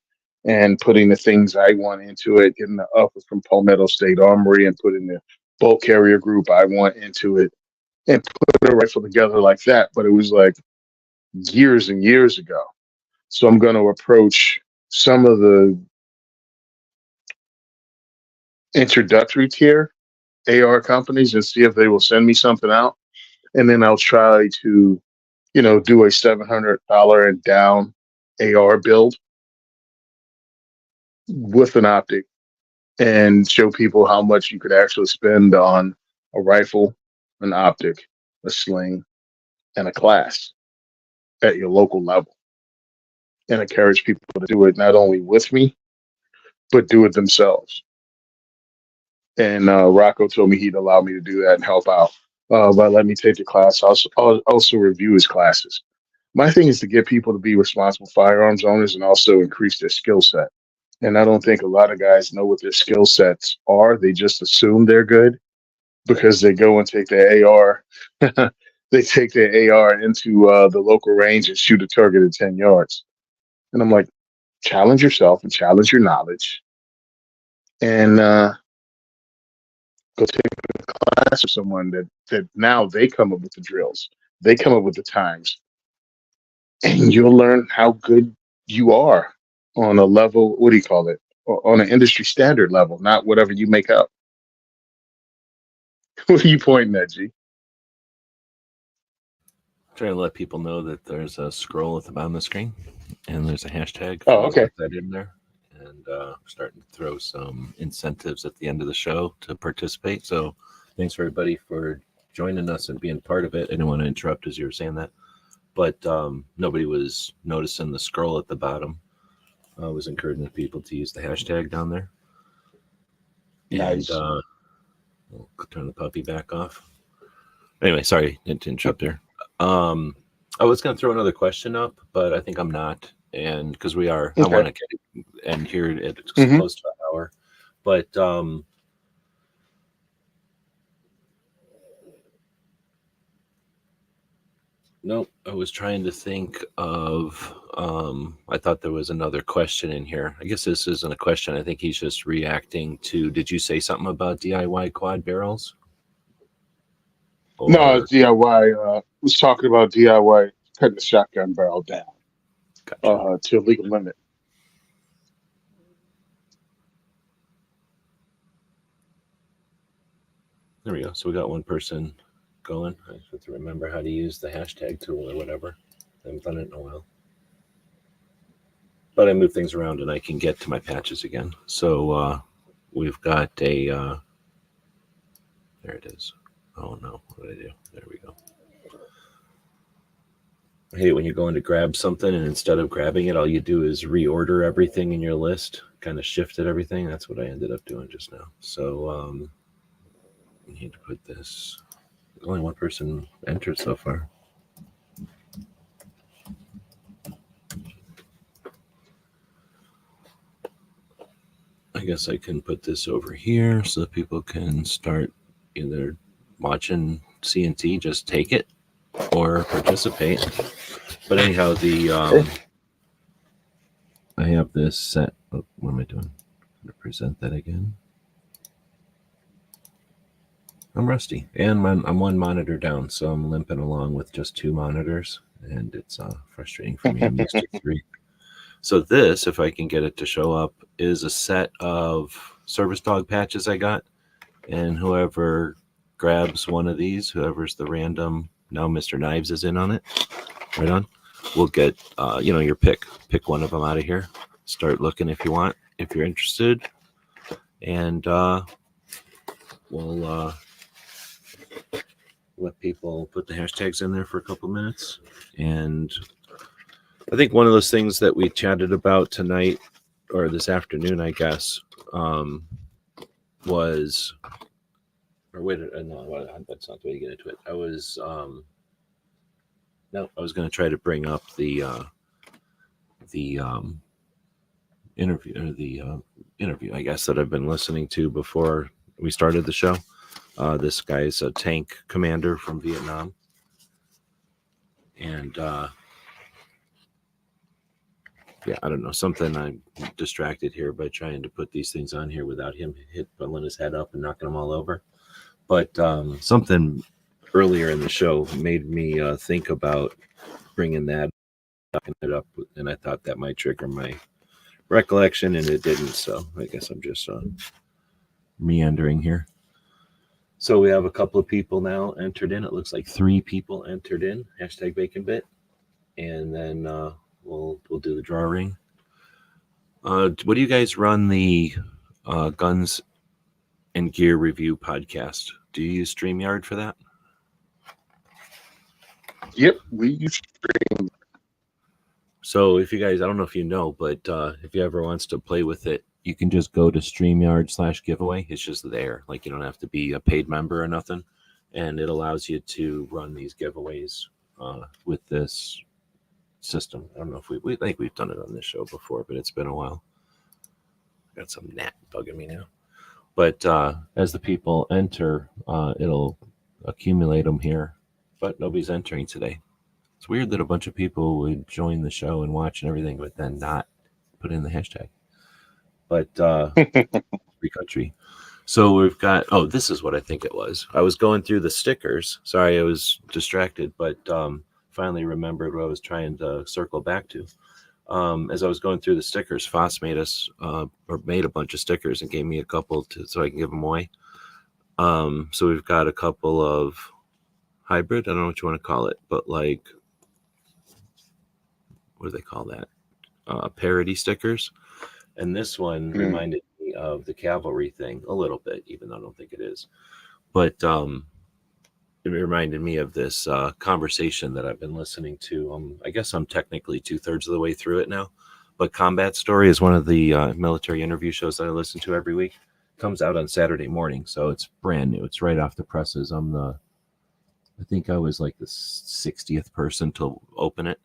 and putting the things I want into it, getting the upper from Palmetto State Armory and putting the bolt carrier group I want into it and put a rifle together like that. But it was like years and years ago. So I'm going to approach some of the introductory tier AR companies and see if they will send me something out. And then I'll try to, do a $700 and down AR build with an optic and show people how much you could actually spend on a rifle, an optic, a sling, and a class at your local level. And encourage people to do it not only with me, but do it themselves. And Rocco told me he'd allow me to do that and help out by letting me take the class. I'll also review his classes. My thing is to get people to be responsible firearms owners and also increase their skill set. And I don't think a lot of guys know what their skill sets are. They just assume they're good because they go and take their AR. They take their AR into the local range and shoot a target at 10 yards. And I'm like, challenge yourself and challenge your knowledge. And go take a class with someone that now they come up with the drills. They come up with the times. And you'll learn how good you are on a level, what do you call it? On an industry standard level, not whatever you make up. What are you pointing at, G? Trying to let people know that there's a scroll at the bottom of the screen and there's a hashtag. Oh, okay. Put that in there. And starting to throw some incentives at the end of the show to participate. So thanks for everybody for joining us and being part of it. I didn't want to interrupt as you were saying that, but nobody was noticing the scroll at the bottom. I was encouraging people to use the hashtag down there. Nice. And we'll turn the puppy back off. Anyway, sorry to interrupt there. I was going to throw another question up, but I think I'm not. And because we are, okay. I want to get it and here it's close to an hour. But nope, I was trying to think of I thought there was another question in here. I guess this isn't a question. I think he's just reacting to, did you say something about DIY quad barrels? Or... No, DIY. Was talking about DIY cutting the shotgun barrel down. Gotcha. To a legal limit. There we go. So we got one person going. I have to remember how to use the hashtag tool or whatever. I haven't done it in a while. But I move things around and I can get to my patches again. So we've got a... there it is. Oh no, what did I do? There we go. I hate when you're going to grab something and instead of grabbing it, all you do is reorder everything in your list, kind of shifted everything. That's what I ended up doing just now. So we need to put this. Only one person entered so far. I guess I can put this over here so that people can start either watching CNT, just take it, or participate. But anyhow, I have this set. Oh, what am I doing? I'm going to present that again. I'm rusty, and I'm one monitor down, so I'm limping along with just two monitors, and it's frustrating for me. I'm used to three. So this, if I can get it to show up, is a set of service dog patches I got, and whoever grabs one of these, whoever's the random, now Mr. Knives is in on it. Right on. We'll get, your pick. Pick one of them out of here. Start looking if you want, if you're interested. And we'll let people put the hashtags in there for a couple minutes. And I think one of those things that we chatted about tonight, or this afternoon, I guess, was, or wait, no, that's not the way to get into it. I was going to try to bring up the interview, I guess, that I've been listening to before we started the show. This guy's a tank commander from Vietnam, and I don't know, something I'm distracted here by trying to put these things on here without him pulling his head up and knocking them all over. But something earlier in the show made me think about bringing that up, and I thought that might trigger my recollection, and it didn't. So I guess I'm just meandering here. So we have a couple of people now entered in. It looks like 3 people entered in. Hashtag BaconBit, and then we'll do the draw ring. What do you guys run the Guns and Gear Review podcast? Do you use StreamYard for that? Yep, we use StreamYard. So if you guys, I don't know if you know, but if you ever wants to play with it, you can just go to StreamYard/giveaway. It's just there. Like, you don't have to be a paid member or nothing. And it allows you to run these giveaways with this system. I don't know if we think we've done it on this show before, but it's been a while. Got some gnat bugging me now. But as the people enter, it'll accumulate them here. But nobody's entering today. It's weird that a bunch of people would join the show and watch and everything, but then not put in the hashtag. But free country. So we've got, this is what I think it was. I was going through the stickers. Sorry, I was distracted, but finally remembered what I was trying to circle back to. As I was going through the stickers, Foss made a bunch of stickers and gave me a couple so I can give them away. So we've got a couple of hybrid, I don't know what you want to call it, but like, what do they call that? Parody stickers. And this one reminded me of the cavalry thing a little bit, even though I don't think it is. But it reminded me of this conversation that I've been listening to. I guess I'm technically 2/3 of the way through it now. But Combat Story is one of the military interview shows that I listen to every week. It comes out on Saturday morning, so it's brand new. It's right off the presses. I think I was like the 60th person to open it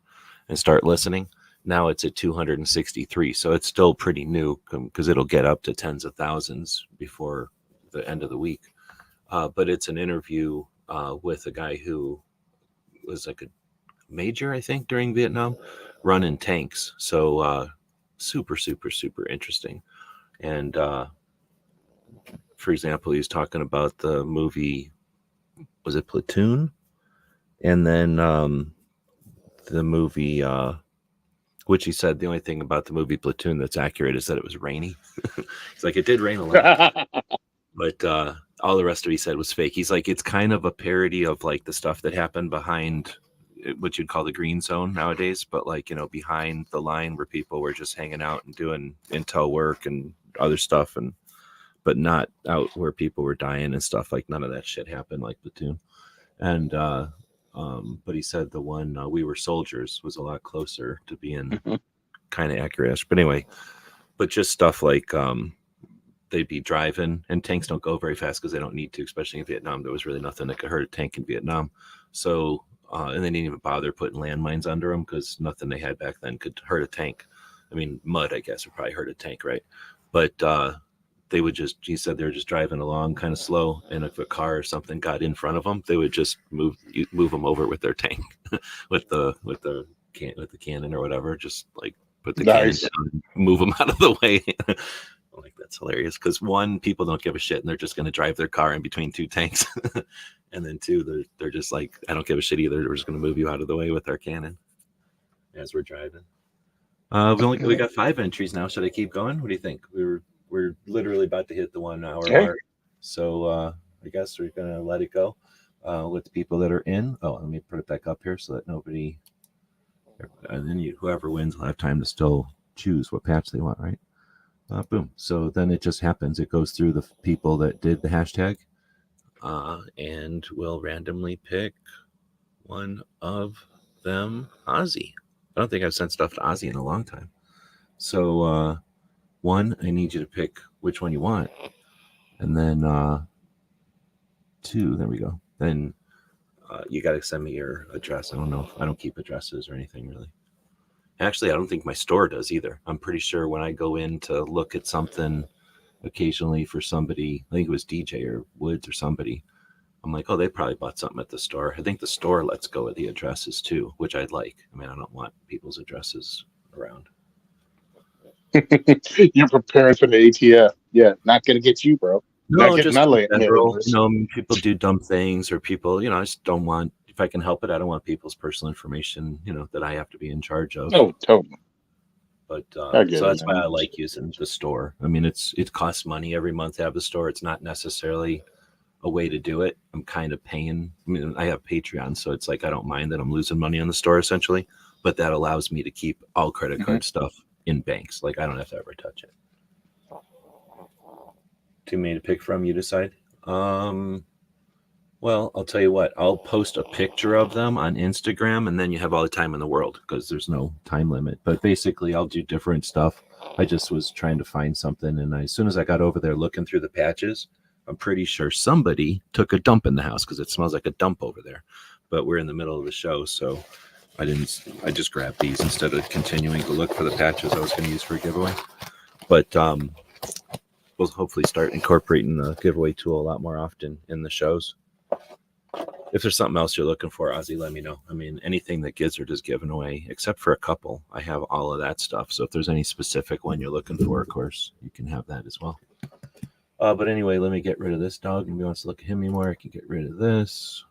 and start listening. Now it's at 263, so it's still pretty new because it'll get up to tens of thousands before the end of the week. But it's an interview with a guy who was like a major, I think, during Vietnam, running tanks. So super, super, super interesting. And for example, he's talking about the movie, was it Platoon? And then the movie, which he said the only thing about the movie Platoon that's accurate is that it was rainy. It's like, it did rain a lot. But all the rest of it he said was fake. He's like, it's kind of a parody of like the stuff that happened behind what you'd call the green zone nowadays, but like, behind the line where people were just hanging out and doing intel work and other stuff, but not out where people were dying and stuff. Like, none of that shit happened like Platoon. And but he said the one We Were Soldiers was a lot closer to being kind of accurate. But anyway, but just stuff like they'd be driving, and tanks don't go very fast because they don't need to, especially in Vietnam. There was really nothing that could hurt a tank in Vietnam. So and they didn't even bother putting landmines under them because nothing they had back then could hurt a tank. I mean, mud, I guess, would probably hurt a tank, right? But they would just, he said they were just driving along kind of slow, and if a car or something got in front of them, they would just move them over with their tank, with the cannon or whatever, just like put the cannon down and move them out of the way. Like, that's hilarious because one, people don't give a shit and they're just going to drive their car in between two tanks. And then two, they're just like, I don't give a shit either. We're just going to move you out of the way with our cannon as we're driving. We got 5 entries now. Should I keep going? What do you think? We're literally about to hit the 1 hour mark. So I guess we're going to let it go with the people that are in. Oh, let me put it back up here so that nobody, and then whoever wins will have time to still choose what patch they want, right? Boom. So then it just happens. It goes through the people that did the hashtag, and we'll randomly pick one of them, Ozzy. I don't think I've sent stuff to Ozzy in a long time. So, one, I need you to pick which one you want. And then two, there we go. Then you got to send me your address. I don't know. I don't keep addresses or anything really. Actually, I don't think my store does either. I'm pretty sure when I go in to look at something occasionally for somebody, I think it was DJ or Woods or somebody, I'm like, oh, they probably bought something at the store. I think the store lets go of the addresses too, which I'd like. I mean, I don't want people's addresses around. You're preparing for the ATF. Yeah, not gonna get you, bro. Not No, getting just my in mailing general, list. people do dumb things or people, I just don't want, if I can help it, I don't want people's personal information, that I have to be in charge of. No, totally. But I get so it, that's why man. I like using the store. I mean, it costs money every month to have the store. It's not necessarily a way to do it. I'm kind of paying. I mean, I have Patreon, so it's like I don't mind that I'm losing money on the store essentially, but that allows me to keep all credit card stuff in banks. Like I don't have to ever touch it. Too many to pick from, you decide. Well, I'll tell you what, I'll post a picture of them on Instagram and then you have all the time in the world because there's no time limit. But basically, I'll do different stuff. I just was trying to find something. And as soon as I got over there looking through the patches, I'm pretty sure somebody took a dump in the house because it smells like a dump over there. But we're in the middle of the show, so I just grabbed these instead of continuing to look for the patches I was going to use for a giveaway. But we'll hopefully start incorporating the giveaway tool a lot more often in the shows. If there's something else you're looking for, Ozzy, let me know. I mean, anything that Gizzard is giving away, except for a couple, I have all of that stuff. So if there's any specific one you're looking for, of course, you can have that as well. But anyway, let me get rid of this dog. Nobody wants to look at him anymore. I can get rid of this.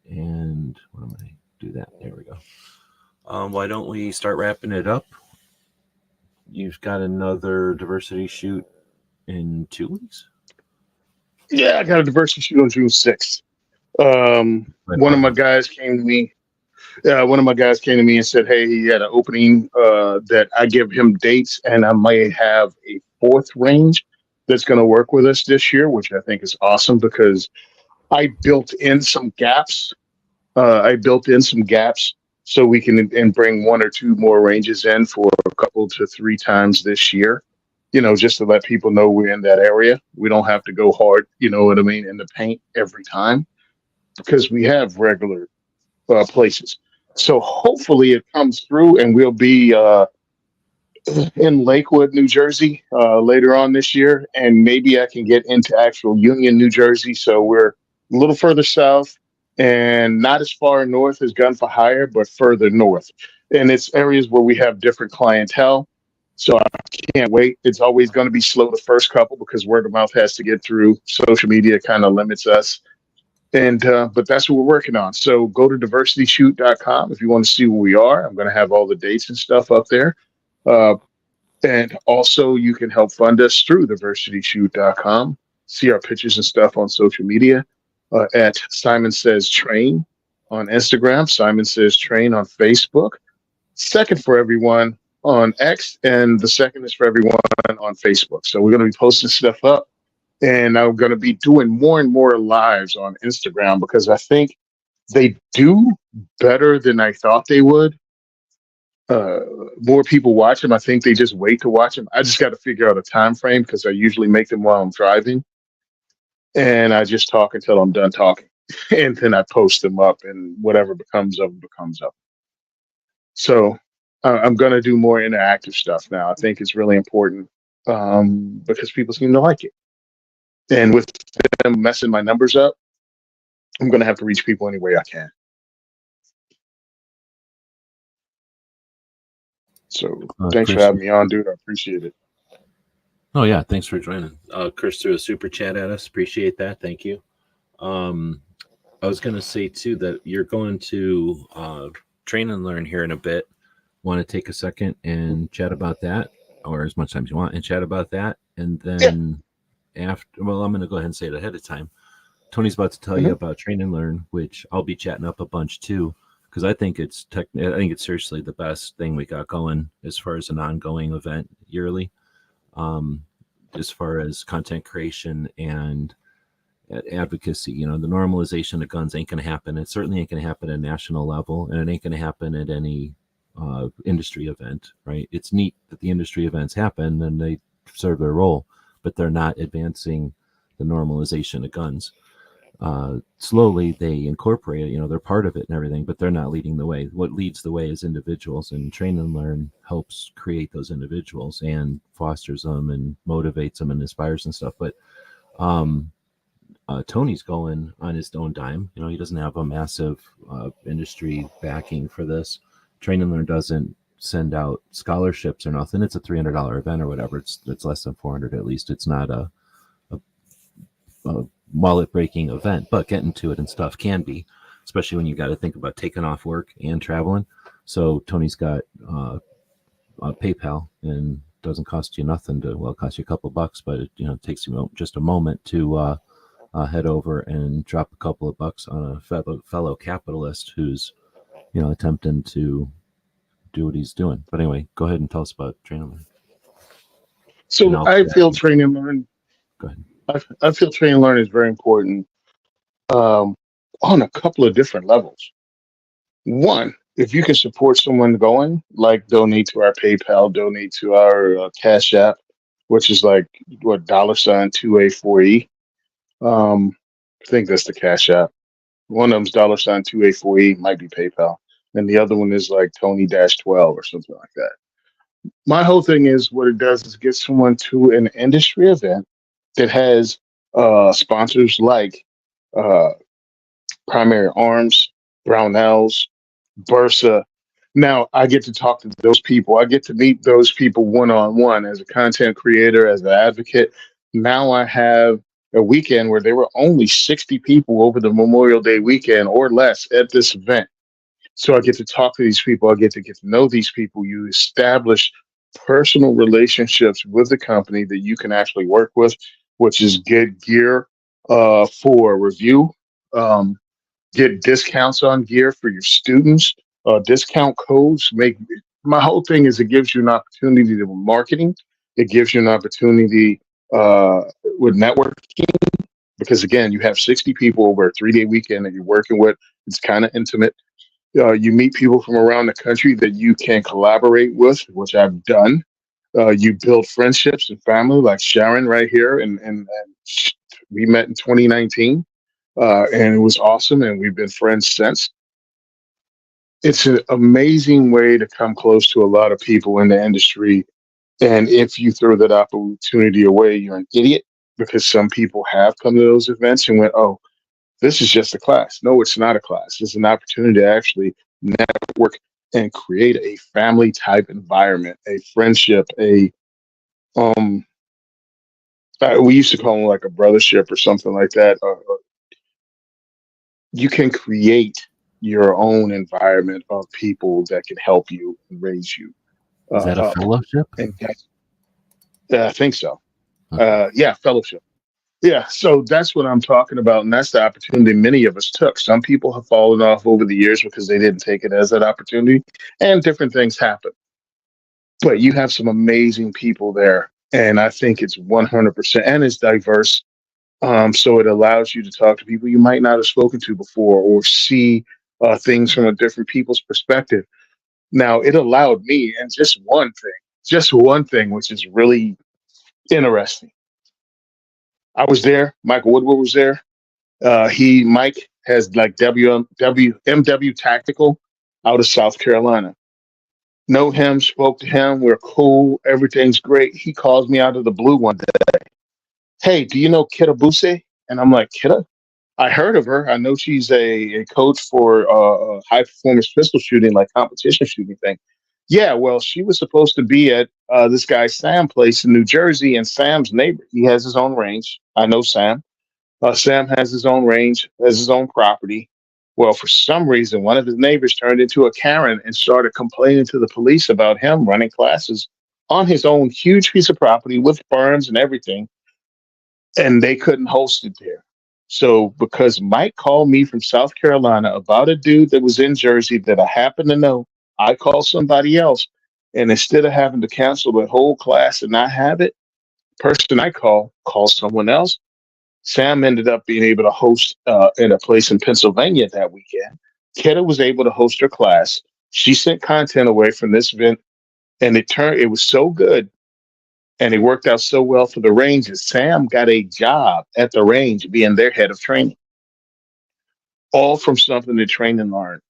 And what am I? Do that. There we go. Why don't we start wrapping it up? You've got another diversity shoot in 2 weeks? Yeah, I got a diversity shoot on June 6th. One of my guys came to me. One of my guys came to me and said, "Hey, he had an opening that I give him dates, and I might have a fourth range that's going to work with us this year," which I think is awesome because I built in some gaps. So we can and bring one or two more ranges in for a couple to 3 times this year. Just to let people know we're in that area. We don't have to go hard, you know what I mean, in the paint every time because we have regular places. So hopefully it comes through and we'll be in Lakewood, New Jersey later on this year. And maybe I can get into actual Union, New Jersey. So we're a little further south and not as far north as Gun for Hire, but further north. And it's areas where we have different clientele. So I can't wait. It's always going to be slow the first couple because word of mouth has to get through. Social media kind of limits us. And but that's what we're working on. So go to diversityshoot.com if you want to see where we are. I'm going to have all the dates and stuff up there. And also you can help fund us through diversityshoot.com. See our pictures and stuff on social media at SimonSaysTrain on Instagram, SimonSaysTrain on Facebook. Second for everyone on X, and the second is for everyone on Facebook. So we're going to be posting stuff up. And I'm going to be doing more and more lives on Instagram because I think they do better than I thought they would. More people watch them. I think they just wait to watch them. I just got to figure out a time frame because I usually make them while I'm driving. And I just talk until I'm done talking. And then I post them up and whatever becomes of them becomes up. So I'm going to do more interactive stuff now. I think it's really important because people seem to like it. And with them messing my numbers up, I'm going to have to reach people any way I can. So thanks for having me on, dude. I appreciate it. Oh, yeah. Thanks for joining. Chris threw a super chat at us. Appreciate that. Thank you. I was going to say, too, that you're going to train and learn here in a bit. Want to take a second and chat about that, or as much time as you want, and chat about that. And then... I'm going to go ahead and say it ahead of time. Tony's about to tell you about Train and Learn, which I'll be chatting up a bunch too, because I think it's seriously the best thing we got going as far as an ongoing event yearly, as far as content creation and advocacy. You know, the normalization of guns ain't going to happen. It certainly ain't going to happen at a national level, and it ain't going to happen at any industry event, right? It's neat that the industry events happen and they serve their role, but they're not advancing the normalization of guns. Slowly they incorporate it, you know, they're part of it and everything, but they're not leading the way. What leads the way is individuals, and Train and Learn helps create those individuals and fosters them and motivates them and inspires and stuff. But Tony's going on his own dime. You know, he doesn't have a massive industry backing for this. Train and Learn doesn't send out scholarships or nothing. It's a $300 event or whatever. It's less than $400 at least. It's not a wallet breaking event, but getting to it and stuff can be, especially when you got to think about taking off work and traveling. So Tony's got PayPal, and doesn't cost you nothing to, well, it costs you a couple bucks, but it, you know, it takes you just a moment to head over and drop a couple of bucks on a fellow capitalist who's, you know, attempting to do what he's doing. But anyway, go ahead and tell us about Train and Learn. So I feel Train and Learn. Go ahead. I feel Train and Learn is very important on a couple of different levels. One, if you can support someone going, like donate to our PayPal, donate to our Cash App, which is like what $2A4E. I think that's the Cash App. One of them's $2A4E, might be PayPal, and the other one is like Tony-12 or something like that. My whole thing is what it does is get someone to an industry event that has sponsors like Primary Arms, Brownells, Bursa. Now I get to talk to those people. I get to meet those people one-on-one as a content creator, as an advocate. Now I have a weekend where there were only 60 people over the Memorial Day weekend or less at this event. So I get to talk to these people. I get to know these people. You establish personal relationships with the company that you can actually work with, which is get gear for review, get discounts on gear for your students, discount codes. My whole thing is it gives you an opportunity to marketing. It gives you an opportunity with networking, because again, you have 60 people over a 3-day weekend that you're working with. It's kind of intimate. You meet people from around the country that you can collaborate with, which I've done. You build friendships and family, like Sharon right here, and we met in 2019, and it was awesome, and we've been friends since. It's an amazing way to come close to a lot of people in the industry, and if you throw that opportunity away, you're an idiot, because some people have come to those events and went, oh, this is just a class. No, it's not a class. It's an opportunity to actually network and create a family type environment, a friendship, we used to call them like a brothership or something like that. You can create your own environment of people that can help you and raise you. Is that a fellowship? And I think so. Yeah, fellowship. Yeah, so that's what I'm talking about, and that's the opportunity many of us took. Some people have fallen off over the years because they didn't take it as that opportunity, and different things happen. But you have some amazing people there, and I think it's 100%, and it's diverse. So it allows you to talk to people you might not have spoken to before, or see things from a different people's perspective. Now, it allowed me, and just one thing, which is really interesting. I was there. Michael Woodward was there. Mike has like MW Tactical out of South Carolina. Know him, spoke to him. We're cool. Everything's great. He calls me out of the blue one day. Hey, do you know Kidda Buse? And I'm like, Kidda? I heard of her. I know she's a coach for a high performance pistol shooting, like competition shooting thing. Yeah, well, she was supposed to be at this guy Sam place in New Jersey, and Sam's neighbor. He has his own range. I know Sam. Sam has his own range, has his own property. Well, for some reason, one of his neighbors turned into a Karen and started complaining to the police about him running classes on his own huge piece of property with berms and everything, and they couldn't host it there. So because Mike called me from South Carolina about a dude that was in Jersey that I happen to know, I called somebody else. And instead of having to cancel the whole class and not have it, person I called someone else. Sam ended up being able to host in a place in Pennsylvania that weekend. Keta was able to host her class. She sent content away from this event, and it was so good, and it worked out so well for the Rangers. Sam got a job at the range, being their head of training, all from something to train and learn.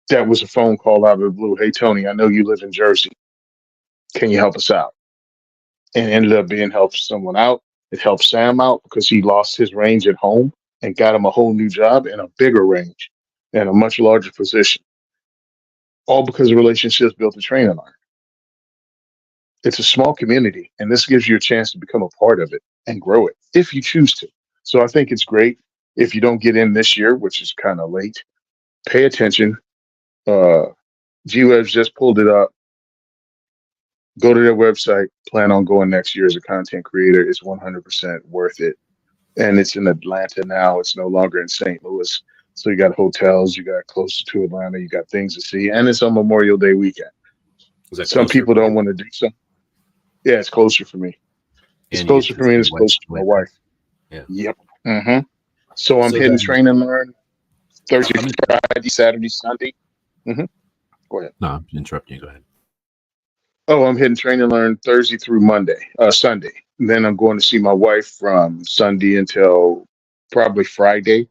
That was a phone call out of the blue. Hey Tony, I know you live in Jersey. Can you help us out? And it ended up being helping someone out. It helped Sam out because he lost his range at home and got him a whole new job in a bigger range and a much larger position. All because of relationships built to train and learn. It's a small community, and this gives you a chance to become a part of it and grow it if you choose to. So I think it's great. If you don't get in this year, which is kind of late, pay attention. G-Web's just pulled it up. Go to their website. Plan on going next year as a content creator. It's 100% worth it. And it's in Atlanta now. It's no longer in St. Louis. So you got hotels, you got closer to Atlanta, you got things to see, and it's on Memorial Day weekend. Some people don't want to do something. Yeah, it's closer for me. It's closer for me, and it's closer to my wife. Yeah. Yep. Mm-hmm. So I'm hitting train and learn Thursday, Friday, Saturday, Sunday. Mm-hmm. Go ahead. No, I'm interrupting you. Go ahead. Oh, I'm hitting train and learn Thursday through Sunday. And then I'm going to see my wife from Sunday until probably Friday.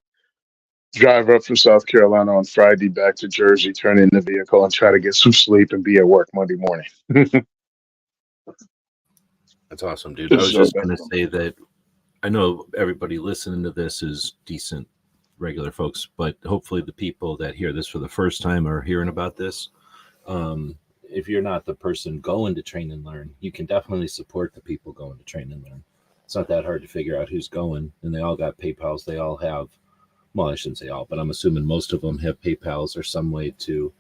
Drive up from South Carolina on Friday back to Jersey, turn in the vehicle, and try to get some sleep and be at work Monday morning. That's awesome, dude. I was just going to say that I know everybody listening to this is decent, regular folks, but hopefully the people that hear this for the first time are hearing about this. If you're not the person going to train and learn, you can definitely support the people going to train and learn. It's not that hard to figure out who's going, and they all got PayPals. They all have, well, I shouldn't say all, but I'm assuming most of them have PayPals or some way to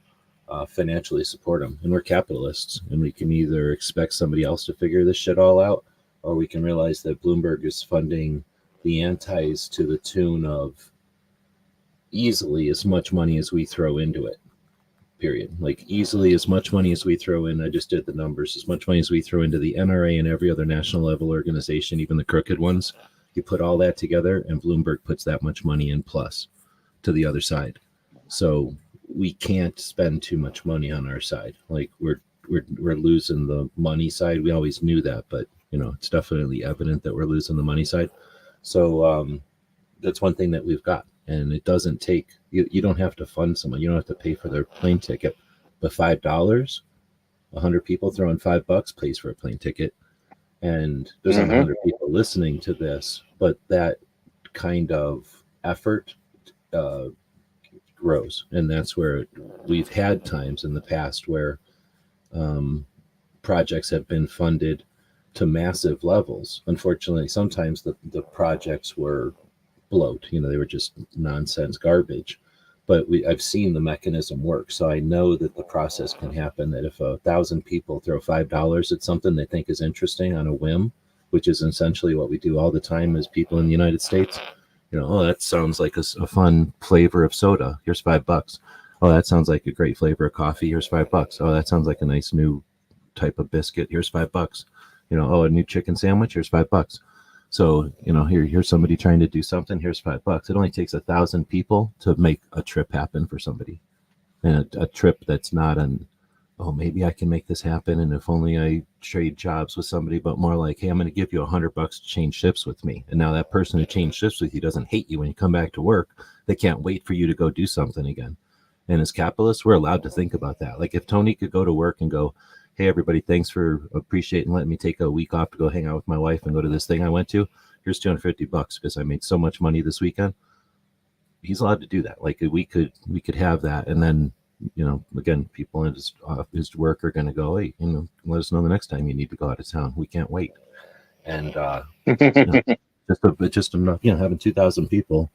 financially support them. And we're capitalists, and we can either expect somebody else to figure this shit all out, or we can realize that Bloomberg is funding the antis to the tune of easily as much money as we throw into it. Period. Like easily as much money as we throw in. I just did the numbers. As much money as we throw into the NRA and every other national level organization, even the crooked ones, you put all that together, and Bloomberg puts that much money in plus to the other side. So we can't spend too much money on our side. Like we're losing the money side. We always knew that, but it's definitely evident that we're losing the money side. So that's one thing that we've got. And it doesn't take, you don't have to fund someone. You don't have to pay for their plane ticket. But $5, 100 people throwing $5 pays for a plane ticket. And there's not 100 people listening to this, but that kind of effort grows. And that's where we've had times in the past where projects have been funded to massive levels. Unfortunately, sometimes the projects were bloat. They were just nonsense garbage. But I've seen the mechanism work. So I know that the process can happen, that if 1,000 people throw $5 at something they think is interesting on a whim, which is essentially what we do all the time as people in the United States, oh, that sounds like a fun flavor of soda. Here's $5. Oh, that sounds like a great flavor of coffee. Here's $5. Oh, that sounds like a nice new type of biscuit. Here's $5. Oh, a new chicken sandwich. Here's $5. So, here's somebody trying to do something. Here's $5. It only takes 1,000 people to make a trip happen for somebody. And a trip that's not oh, maybe I can make this happen. And if only I trade jobs with somebody, but more like, hey, I'm going to give you $100 to change shifts with me. And now that person who changed shifts with you doesn't hate you when you come back to work. They can't wait for you to go do something again. And as capitalists, we're allowed to think about that. Like if Tony could go to work and go, hey, everybody, thanks for appreciating letting me take a week off to go hang out with my wife and go to this thing I went to. Here's $250 because I made so much money this weekend. He's allowed to do that. Like we could have that. And then, again, people in his work are going to go, hey, let us know the next time you need to go out of town. We can't wait. And just enough, having 2,000 people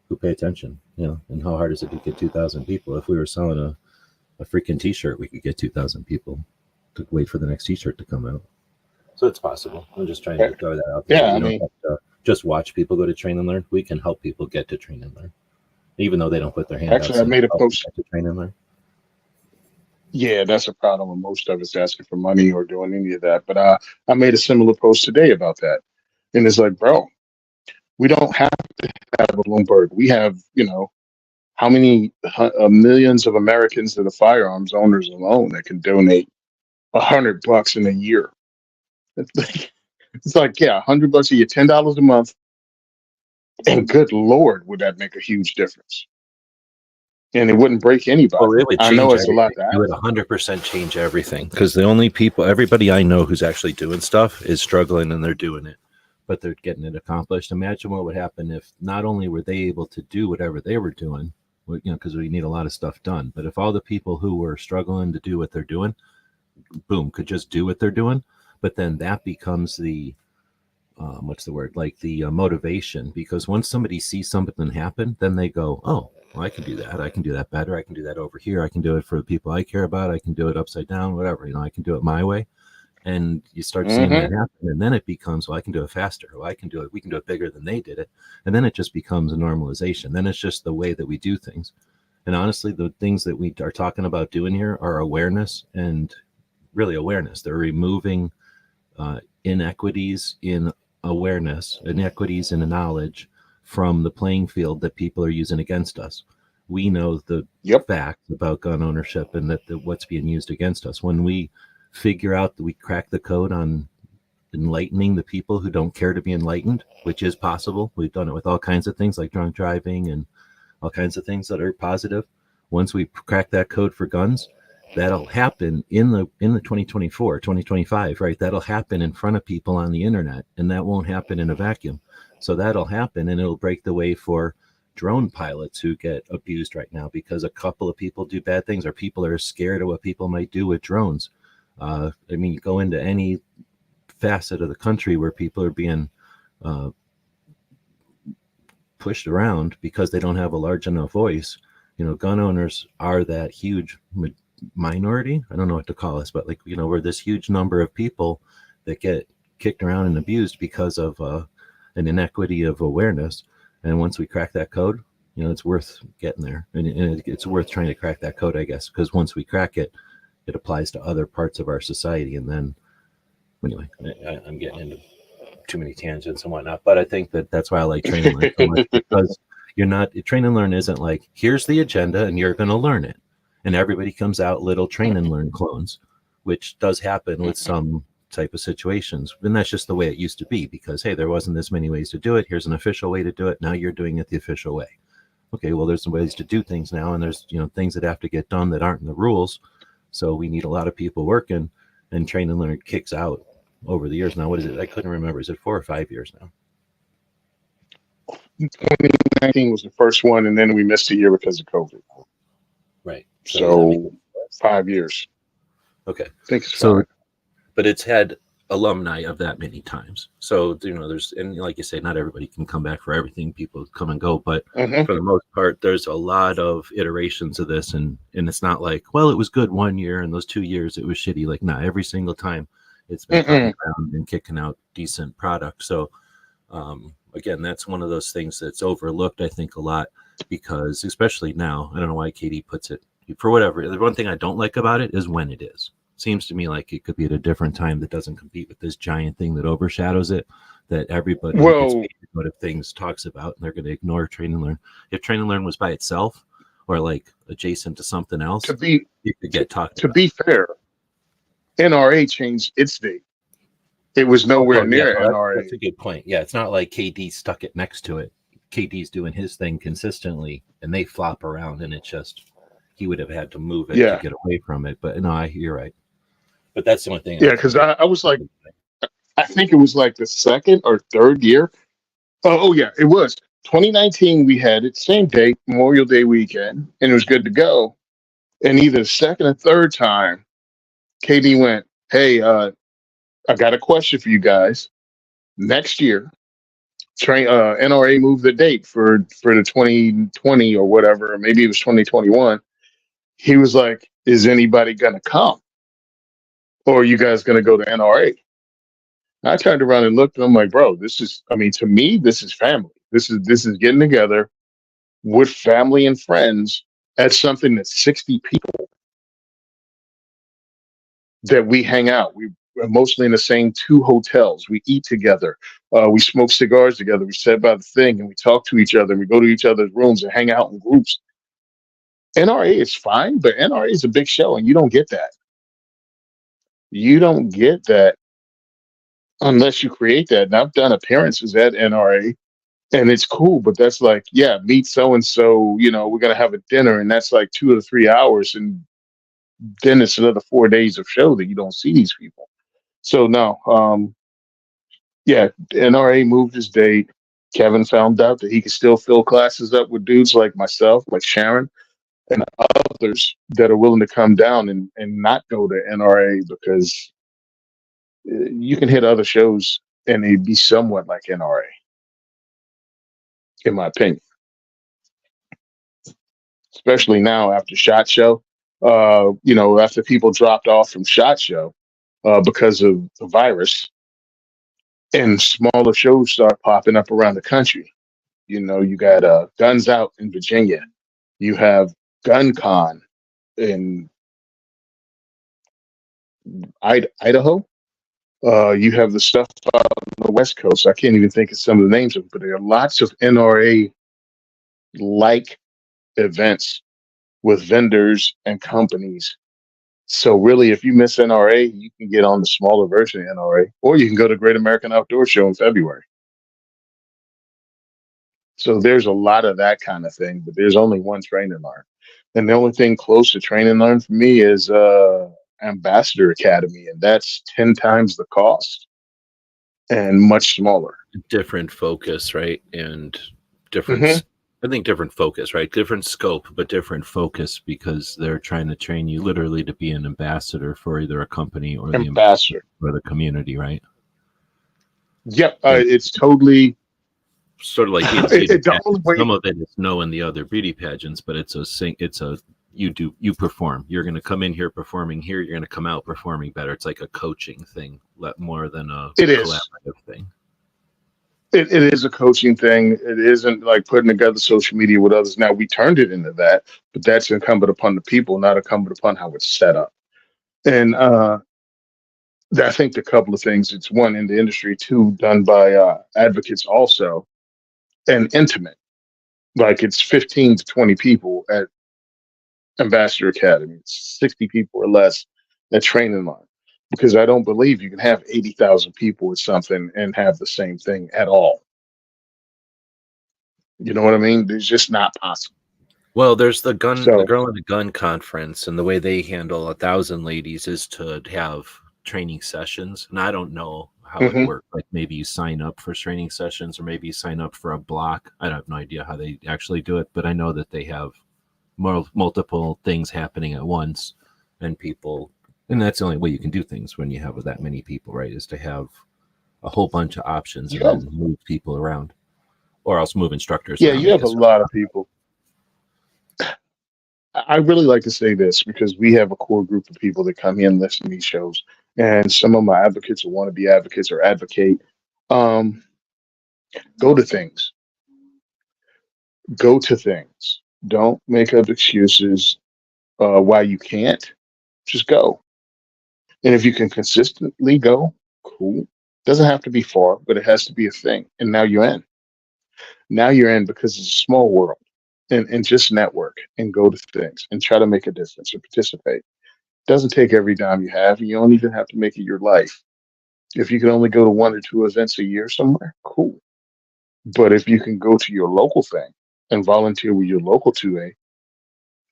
who pay attention, and how hard is it to get 2,000 people? If we were selling a freaking t-shirt, we could get 2,000 people to wait for the next t-shirt to come out. So it's possible. I'm just trying to throw that out there. Yeah, you don't have to just watch people go to Train and Learn. We can help people get to Train and Learn, even though they don't put their hand out. Actually, I made a post. To Train and Learn. Yeah, that's a problem with most of us asking for money or doing any of that. But I made a similar post today about that. And it's like, bro, we don't have to have a Bloomberg. We have, how many millions of Americans that are firearms owners alone that can donate $100 in a year. It's like, yeah, $100 a year, $10 a month. And good Lord, would that make a huge difference? And it wouldn't break anybody. Well, it would I change know it's everything. a lot to ask. It would 100% change everything, because the only people, everybody I know who's actually doing stuff is struggling, and they're doing it, but they're getting it accomplished. Imagine what would happen if not only were they able to do whatever they were doing, because we need a lot of stuff done, but if all the people who were struggling to do what they're doing, boom, could just do what they're doing, but then that becomes the what's the word, like the motivation, because once somebody sees something happen, then they go, oh, well, I can do that. I can do that better. I can do that over here. I can do it for the people I care about. I can do it upside down, whatever, I can do it my way. And you start seeing that happen, and then it becomes, well, I can do it faster. Well, I can do it. We can do it bigger than they did it. And then it just becomes a normalization. Then it's just the way that we do things. And honestly, the things that we are talking about doing here are awareness, and really awareness. They're removing inequities in awareness, inequities in knowledge from the playing field that people are using against us. We know the facts about gun ownership and that what's being used against us. When we figure out that we crack the code on enlightening the people who don't care to be enlightened, which is possible. We've done it with all kinds of things like drunk driving and all kinds of things that are positive. Once we crack that code for guns, that'll happen in the 2024, 2025, right? That'll happen in front of people on the internet, and that won't happen in a vacuum. So that'll happen, and it'll break the way for drone pilots who get abused right now because a couple of people do bad things, or people are scared of what people might do with drones. You go into any facet of the country where people are being pushed around because they don't have a large enough voice. Gun owners are that huge minority. I don't know what to call us, but we're this huge number of people that get kicked around and abused because of an inequity of awareness. And once we crack that code, it's worth getting there, and it's worth trying to crack that code, I guess, because once we crack it, it applies to other parts of our society. And then, anyway, I'm getting into too many tangents and whatnot, but I think that's why I like Train and Learn so much, because Train and Learn isn't like, here's the agenda and you're going to learn it, and everybody comes out little Train and Learn clones, which does happen with some type of situations. And that's just the way it used to be, because, hey, there wasn't this many ways to do it. Here's an official way to do it. Now you're doing it the official way. Okay, well, there's some ways to do things now, and there's things that have to get done that aren't in the rules. So we need a lot of people working, and Train and Learn kicks out over the years. Now, what is it? I couldn't remember. Is it 4 or 5 years now? 2019 was the first one, and then we missed a year because of COVID. Right. So 5 years. Okay. I think so. Fine. But it's had alumni of that many times. So, there's, and like you say, not everybody can come back for everything. People come and go, but for the most part, there's a lot of iterations of this. And it's not like, well, it was good 1 year and those 2 years it was shitty. Like, not every single time it's been coming around and kicking out decent product. So, again, that's one of those things that's overlooked, I think, a lot, because especially now, I don't know why Katie puts it, for whatever. The one thing I don't like about it is when it is. Seems to me like it could be at a different time that doesn't compete with this giant thing that overshadows it, that everybody who gets paid of things talks about, and they're going to ignore Train and Learn. If Train and Learn was by itself or like adjacent to something else, you could get talked about. To be fair, NRA changed its date. It was nowhere near NRA. That's a good point. Yeah, it's not like KD stuck it next to it. KD's doing his thing consistently, and they flop around, and it's just, he would have had to move it to get away from it. But no, you're right. But that's the only thing. Yeah, because I was like, I think it was like the second or third year. Oh yeah, it was 2019. We had it same day, Memorial Day weekend, and it was good to go. And either the second or third time, KD went, "Hey, I got a question for you guys. Next year, NRA moved the date for the 2020 or whatever, or maybe it was 2021. He was like, is anybody gonna come? Or are you guys going to go to NRA?" I turned around and looked, and I'm like, bro, this is, I mean, to me, this is family. This is getting together with family and friends at something that's 60 people that we hang out. We're mostly in the same two hotels. We eat together. We smoke cigars together. We sit by the thing and we talk to each other. We go to each other's rooms and hang out in groups. NRA is fine, but NRA is a big show, and you don't get that. You don't get that unless you create that. And I've done appearances at NRA, and it's cool, but that's like, yeah, meet so and so. We're gonna have a dinner, and that's like 2 to 3 hours, and then it's another 4 days of show that you don't see these people. So no, yeah, NRA moved his date. Kevin found out that he could still fill classes up with dudes like myself, like Sharon, and others that are willing to come down and not go to NRA because you can hit other shows and they'd be somewhat like NRA, in my opinion. Especially now after SHOT Show, after people dropped off from SHOT Show because of the virus, and smaller shows start popping up around the country. You got Guns Out in Virginia. You have Gun Con in Idaho. You have the stuff on the West Coast. I can't even think of some of the names of them, but there are lots of NRA like events with vendors and companies. So really, if you miss NRA, you can get on the smaller version of NRA, or you can go to Great American Outdoor Show in February. So there's a lot of that kind of thing, but there's only one train and learn. And the only thing close to train and learn for me is Ambassador Academy, and that's 10 times the cost and much smaller. Different focus, right? And different, I think different focus, right? Different scope, but different focus, because they're trying to train you literally to be an ambassador for either a company or Ambassador or the community, right? Yep, it's totally sort of like being a beauty pageant. Some of it is knowing the other beauty pageants, but you perform. You're going to come in here performing here. You're going to come out performing better. It's like a coaching thing, more than a collaborative thing. It is a coaching thing. It isn't like putting together social media with others. Now, we turned it into that, but that's incumbent upon the people, not incumbent upon how it's set up. And I think a couple of things. It's one, in the industry, two, done by advocates also, and intimate. Like, it's 15 to 20 people at Ambassador Academy. It's 60 people or less at Training Line. Because I don't believe you can have 80,000 people at something and have the same thing at all. You know what I mean? It's just not possible. Well, there's the Girl in the Gun conference, and the way they handle 1,000 ladies is to have training sessions. And I don't know how it works. Like, maybe you sign up for training sessions, or maybe you sign up for a block. I have no idea how they actually do it, but I know that they have multiple things happening at once, and that's the only way you can do things when you have that many people, right? Is to have a whole bunch of options and then move people around, or else move instructors. Yeah, you have a lot of people. I really like to say this because we have a core group of people that come in and listen to these shows, and some of my advocates or want to be advocates or advocate. Go to things. Go to things. Don't make up excuses why you can't. Just go. And if you can consistently go, cool. Doesn't have to be far, but it has to be a thing. And now you're in. Now you're in because it's a small world. And just network and go to things and try to make a difference and participate. Doesn't take every dime you have. You don't even have to make it your life. If you can only go to 1 or 2 events a year somewhere, cool. But if you can go to your local thing and volunteer with your local 2A,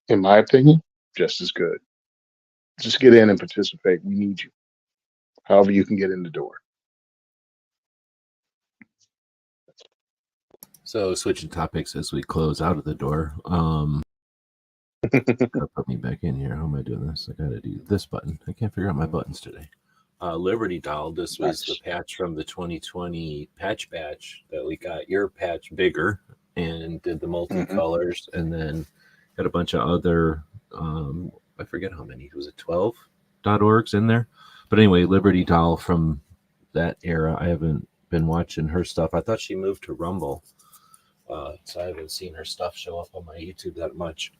in my opinion, just as good. Just get in and participate. We need you. However you can get in the door. So, switching topics as we close out of the door. Put me back in here. How am I doing this? I gotta do this button. I can't figure out my buttons today. Liberty Doll. This was the patch from the 2020 patch batch that we got. Your patch bigger and did the multicolors, and then got a bunch of other. I forget how many. Was it 12.orgs in there? But anyway, Liberty Doll from that era. I haven't been watching her stuff. I thought she moved to Rumble, so I haven't seen her stuff show up on my YouTube that much.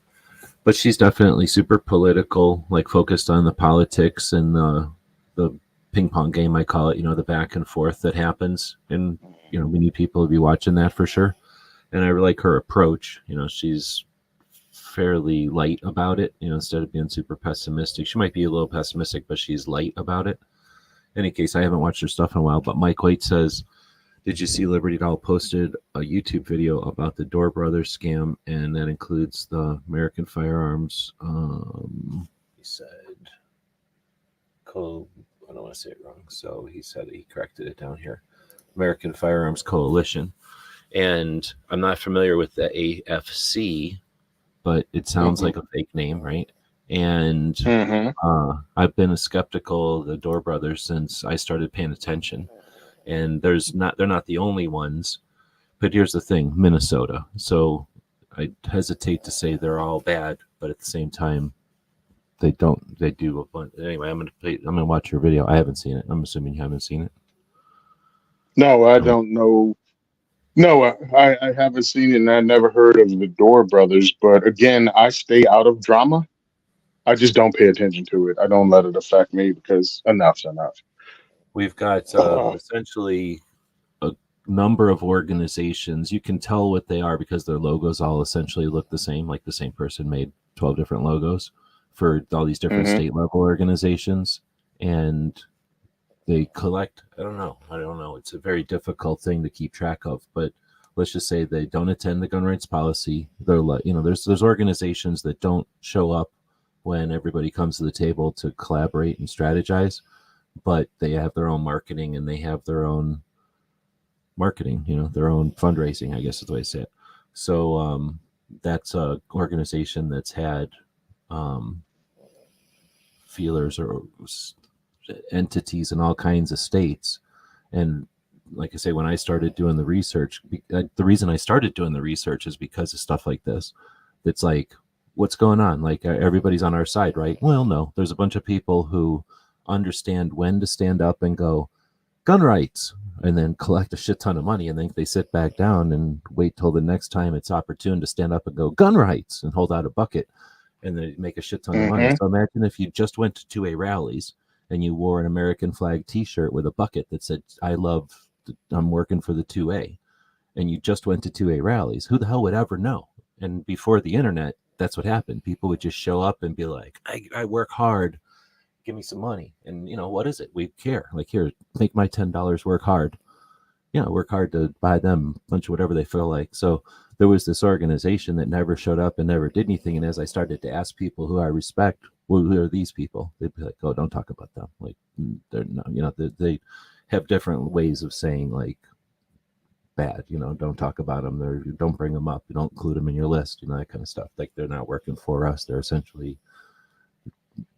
But she's definitely super political, like focused on the politics and the ping pong game, I call it, the back and forth that happens. And, we need people to be watching that for sure. And I really like her approach. She's fairly light about it, instead of being super pessimistic. She might be a little pessimistic, but she's light about it. In any case, I haven't watched her stuff in a while, but Mike White says, did you see Liberty Doll posted a YouTube video about the Door Brothers scam, and that includes the American Firearms, he said, I don't want to say it wrong, so he said he corrected it down here, American Firearms Coalition. And I'm not familiar with the AFC, but it sounds like a fake name, right? And I've been a skeptical of the Door Brothers since I started paying attention. And they're not the only ones. But here's the thing, Minnesota. So I hesitate to say they're all bad, but at the same time, they do a bunch. Anyway, I'm gonna watch your video. I haven't seen it. I'm assuming you haven't seen it. No, I don't know. No, I haven't seen it, and I never heard of the Door Brothers. But again, I stay out of drama. I just don't pay attention to it. I don't let it affect me because enough's enough. We've got essentially a number of organizations. You can tell what they are because their logos all essentially look the same, like the same person made 12 different logos for all these different state level organizations. And they collect, I don't know. It's a very difficult thing to keep track of, but let's just say they don't attend the gun rights policy. They're there's organizations that don't show up when everybody comes to the table to collaborate and strategize, but they have their own marketing and they have their own marketing, their own fundraising, I guess is the way to say it. So that's a organization that's had feelers or entities in all kinds of states. And like I say, when I started doing the research, the reason I started doing the research is because of stuff like this. It's like, what's going on? Like, everybody's on our side, right? Well, no, there's a bunch of people who understand when to stand up and go gun rights and then collect a shit ton of money, and then they sit back down and wait till the next time it's opportune to stand up and go gun rights and hold out a bucket and then make a shit ton of money. So imagine if you just went to 2A rallies and you wore an American flag t-shirt with a bucket that said, I'm working for the 2A, and you just went to 2A rallies. Who the hell would ever know? And before the internet, that's what happened. People would just show up and be like, I work hard, give me some money. And what is it? We care. Like, here, make my $10, work hard. Work hard to buy them a bunch of whatever they feel like. So there was this organization that never showed up and never did anything. And as I started to ask people who I respect, well, who are these people? They'd be like, oh, don't talk about them. Like, they're not, they have different ways of saying, like, bad, don't talk about them. Don't bring them up. You don't include them in your list, that kind of stuff. Like, they're not working for us. They're essentially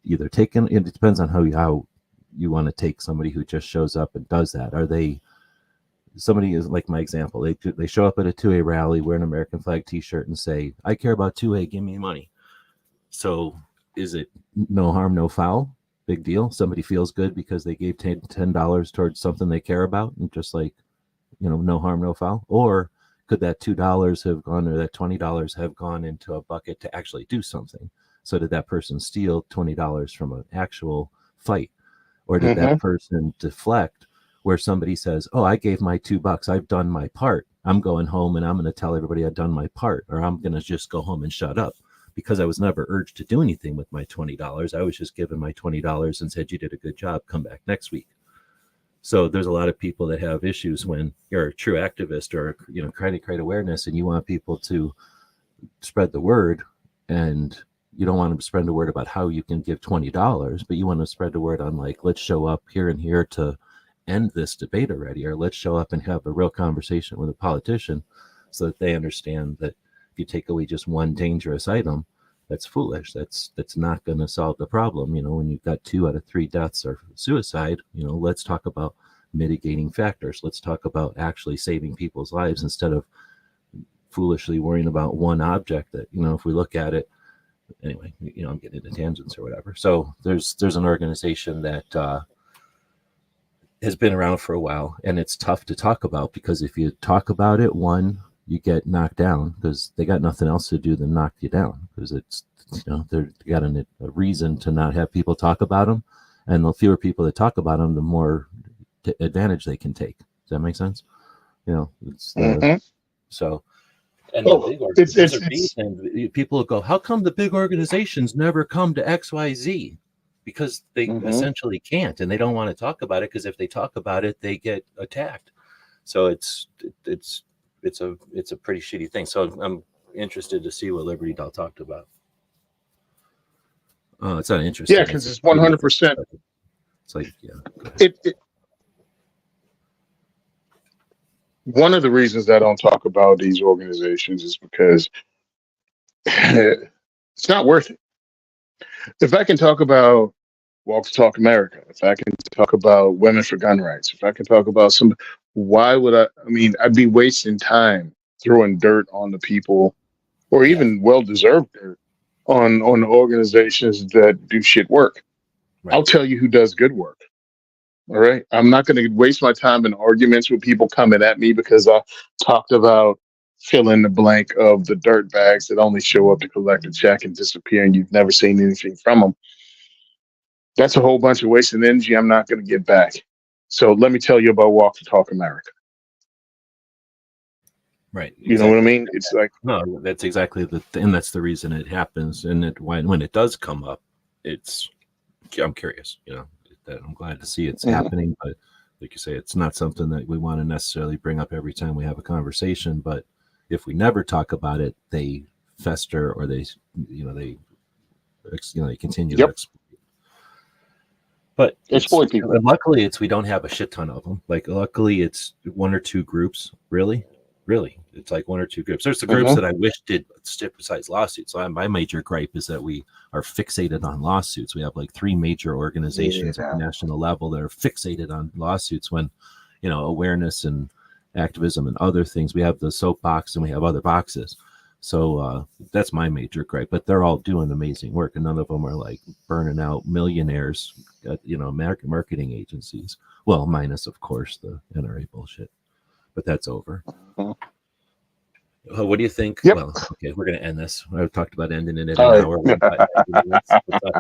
either taken. It depends on how you want to take somebody who just shows up and does that. Are they somebody is like my example? They show up at a 2A rally, wear an American flag t-shirt and say, I care about 2A, give me money. So is it no harm, no foul? Big deal. Somebody feels good because they gave $10 towards something they care about, and just like, no harm, no foul? Or could that $2 have gone, or that $20 have gone into a bucket to actually do something? So did that person steal $20 from an actual fight? Or did that person deflect where somebody says, oh, I gave my $2. I've done my part. I'm going home and I'm going to tell everybody I've done my part, or I'm going to just go home and shut up because I was never urged to do anything with my $20. I was just given my $20 and said, you did a good job. Come back next week. So there's a lot of people that have issues when you're a true activist or, trying to create awareness, and you want people to spread the word, and you don't want to spread the word about how you can give $20, but you want to spread the word on, like, let's show up here and here to end this debate already, or let's show up and have a real conversation with a politician so that they understand that if you take away just one dangerous item, that's foolish. That's not going to solve the problem. When you've got 2 out of 3 deaths are suicide, let's talk about mitigating factors. Let's talk about actually saving people's lives instead of foolishly worrying about one object that, if we look at it, anyway, I'm getting into tangents or whatever. So there's an organization that has been around for a while, and it's tough to talk about because if you talk about it, one, you get knocked down because they got nothing else to do than knock you down because it's, they got a reason to not have people talk about them, and the fewer people that talk about them, the more advantage they can take. Does that make sense? It's so. And the big organizations and people will go, how come the big organizations never come to XYZ? Because they essentially can't, and they don't want to talk about it because if they talk about it, they get attacked. So it's a pretty shitty thing. So I'm interested to see what Liberty Doll talked about. Oh, it's not interesting. Yeah, because it's 100%. It's like, yeah. One of the reasons I don't talk about these organizations is because it's not worth it. If I can talk about Walk to Talk America, if I can talk about Women for Gun Rights, if I can talk about why would I mean, I'd be wasting time throwing dirt on the people, or even well-deserved dirt on the organizations that do shit work. Right. I'll tell you who does good work. All right. I'm not going to waste my time in arguments with people coming at me because I talked about fill in the blank of the dirt bags that only show up to collect a check and disappear, and you've never seen anything from them. That's a whole bunch of wasted energy I'm not going to get back. So let me tell you about Walk to Talk America. Right. You know what I mean? It's like, no, that's exactly and that's the reason it happens. And when it does come up, I'm curious, that I'm glad to see it's happening, but like you say, it's not something that we want to necessarily bring up every time we have a conversation. But if we never talk about it, they fester, or they continue to exploit. But exploit people. Luckily, we don't have a shit ton of them. Like, luckily, it's one or two groups. Really, it's like one or two groups. There's the groups that I wish did stick besides lawsuits. So my major gripe is that we are fixated on lawsuits. We have like 3 major organizations at the national level that are fixated on lawsuits when, awareness and activism and other things. We have the soapbox and we have other boxes. So that's my major gripe. But they're all doing amazing work, and none of them are like burning out millionaires at marketing agencies. Well, minus of course the NRA bullshit. But that's over. What do you think? Yep. Well, okay, we're going to end this. I talked about ending it in an hour. Let's not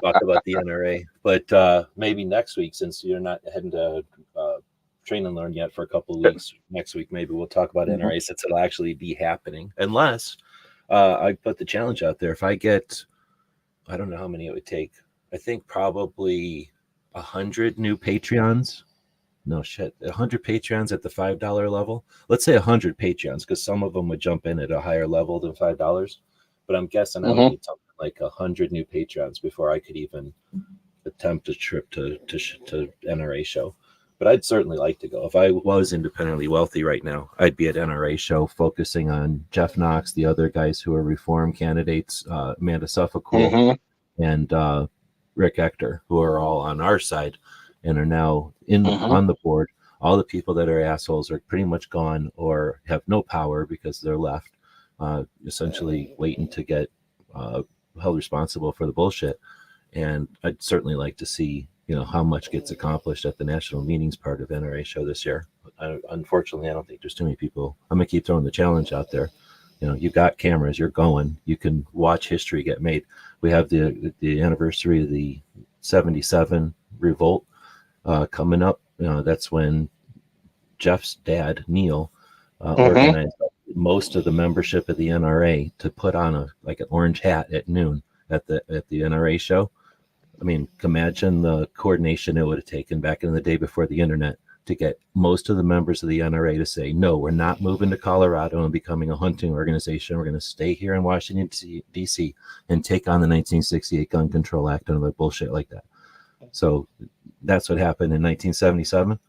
talk about the NRA. But maybe next week, since you're not heading to Train and Learn yet for a couple of weeks, next week maybe we'll talk about NRA since it'll actually be happening. Unless I put the challenge out there. If I get, I don't know how many it would take. I think probably 100 new Patreons. No shit, 100 Patreons at the $5 level. Let's say 100 Patreons, because some of them would jump in at a higher level than $5. But I'm guessing I would need something like 100 new Patreons before I could even attempt a trip to NRA show. But I'd certainly like to go. If I was independently wealthy right now, I'd be at NRA show focusing on Jeff Knox, the other guys who are reform candidates, Amanda Suffolk and Rick Ector, who are all on our side and are now on the board. All the people that are assholes are pretty much gone or have no power because they're left, essentially waiting to get held responsible for the bullshit. And I'd certainly like to see, how much gets accomplished at the national meetings part of NRA show this year. Unfortunately, I don't think there's too many people. I'm going to keep throwing the challenge out there. You've got cameras, you're going, you can watch history get made. We have the anniversary of the 77 revolt coming up. That's when Jeff's dad, Neil, organized most of the membership of the NRA to put on an orange hat at noon at the NRA show. I mean, imagine the coordination it would have taken back in the day before the internet to get most of the members of the NRA to say, no, we're not moving to Colorado and becoming a hunting organization. We're going to stay here in Washington, D.C. and take on the 1968 Gun Control Act and other bullshit like that. So that's what happened in 1977.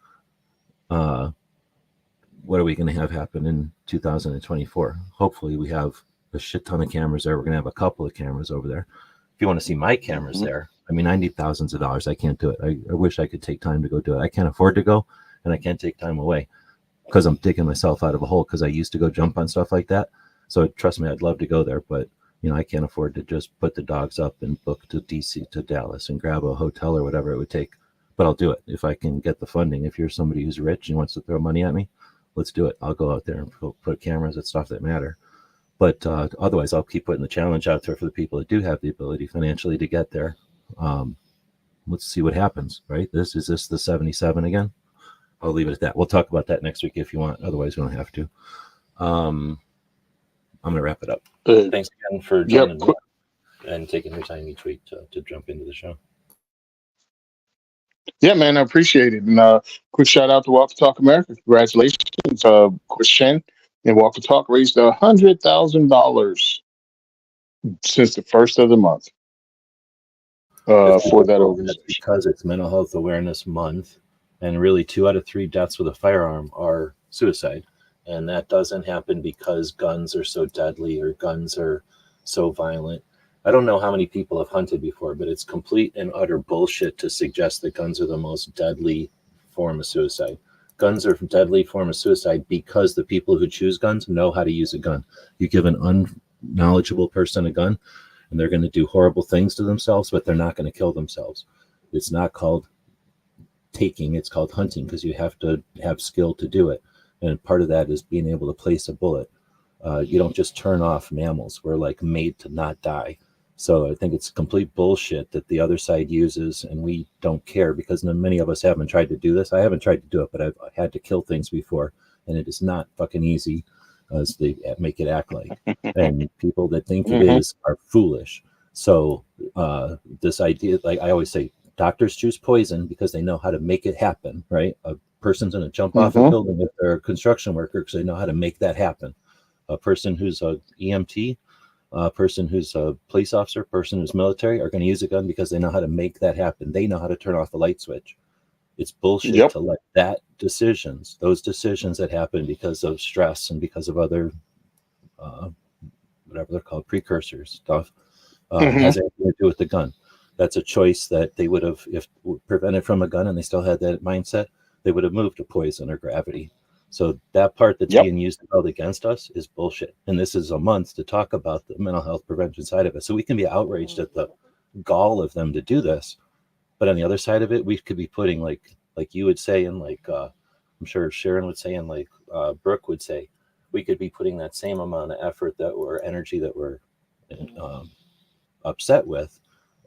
What are we going to have happen in 2024? Hopefully we have a shit ton of cameras there. We're going to have a couple of cameras over there. If you want to see my cameras there, I mean, I need thousands of dollars. I can't do it. I wish I could take time to go do it. I can't afford to go, and I can't take time away because I'm digging myself out of a hole because I used to go jump on stuff like that. So trust me, I'd love to go there, but I can't afford to just put the dogs up and book to DC, to Dallas, and grab a hotel or whatever it would take. but I'll do it if I can get the funding. If you're somebody who's rich and wants to throw money at me, let's do it. I'll go out there and put cameras at stuff that matter. But otherwise, I'll keep putting the challenge out there for the people that do have the ability financially to get there. Let's see what happens, right? Is this the 77 again? I'll leave it at that. We'll talk about that next week if you want. Otherwise, we don't have to. I'm going to wrap it up. Thanks again for joining me and taking your time each week to jump into the show. Yeah, man, I appreciate it. And quick shout out to Walk the Talk America. Congratulations, Chris Chen and Walk the Talk raised $100,000 since the first of the month for that organization. Because it's Mental Health Awareness Month, and really 2 out of 3 deaths with a firearm are suicide. And that doesn't happen because guns are so deadly or guns are so violent. I don't know how many people have hunted before, but it's complete and utter bullshit to suggest that guns are the most deadly form of suicide. Guns are a deadly form of suicide because the people who choose guns know how to use a gun. You give an unknowledgeable person a gun, and they're going to do horrible things to themselves, but they're not going to kill themselves. It's not called taking, it's called hunting, because you have to have skill to do it. And part of that is being able to place a bullet. You don't just turn off mammals. We're like made to not die. So I think it's complete bullshit that the other side uses, and we don't care because many of us haven't tried to do this. I haven't tried to do it, but I've had to kill things before, and it is not fucking easy as they make it act like. And people that think it is are foolish. So this idea, like I always say, doctors choose poison because they know how to make it happen, right? A person's going to jump off a building if they're a construction worker because they know how to make that happen. A person who's a EMT, a person who's a police officer, a person who's military are going to use a gun because they know how to make that happen. They know how to turn off a light switch. It's bullshit to let those decisions that happen because of stress and because of other, whatever they're called, precursors stuff, has anything to do with the gun. That's a choice that they would have, if prevented from a gun and they still had that mindset, they would have moved to poison or gravity. So that part that's being used and held against us is bullshit. And this is a month to talk about the mental health prevention side of it. So we can be outraged at the gall of them to do this. But on the other side of it, we could be putting like you would say, and like I'm sure Sharon would say, and like Brooke would say, we could be putting that same amount of effort energy that we're upset with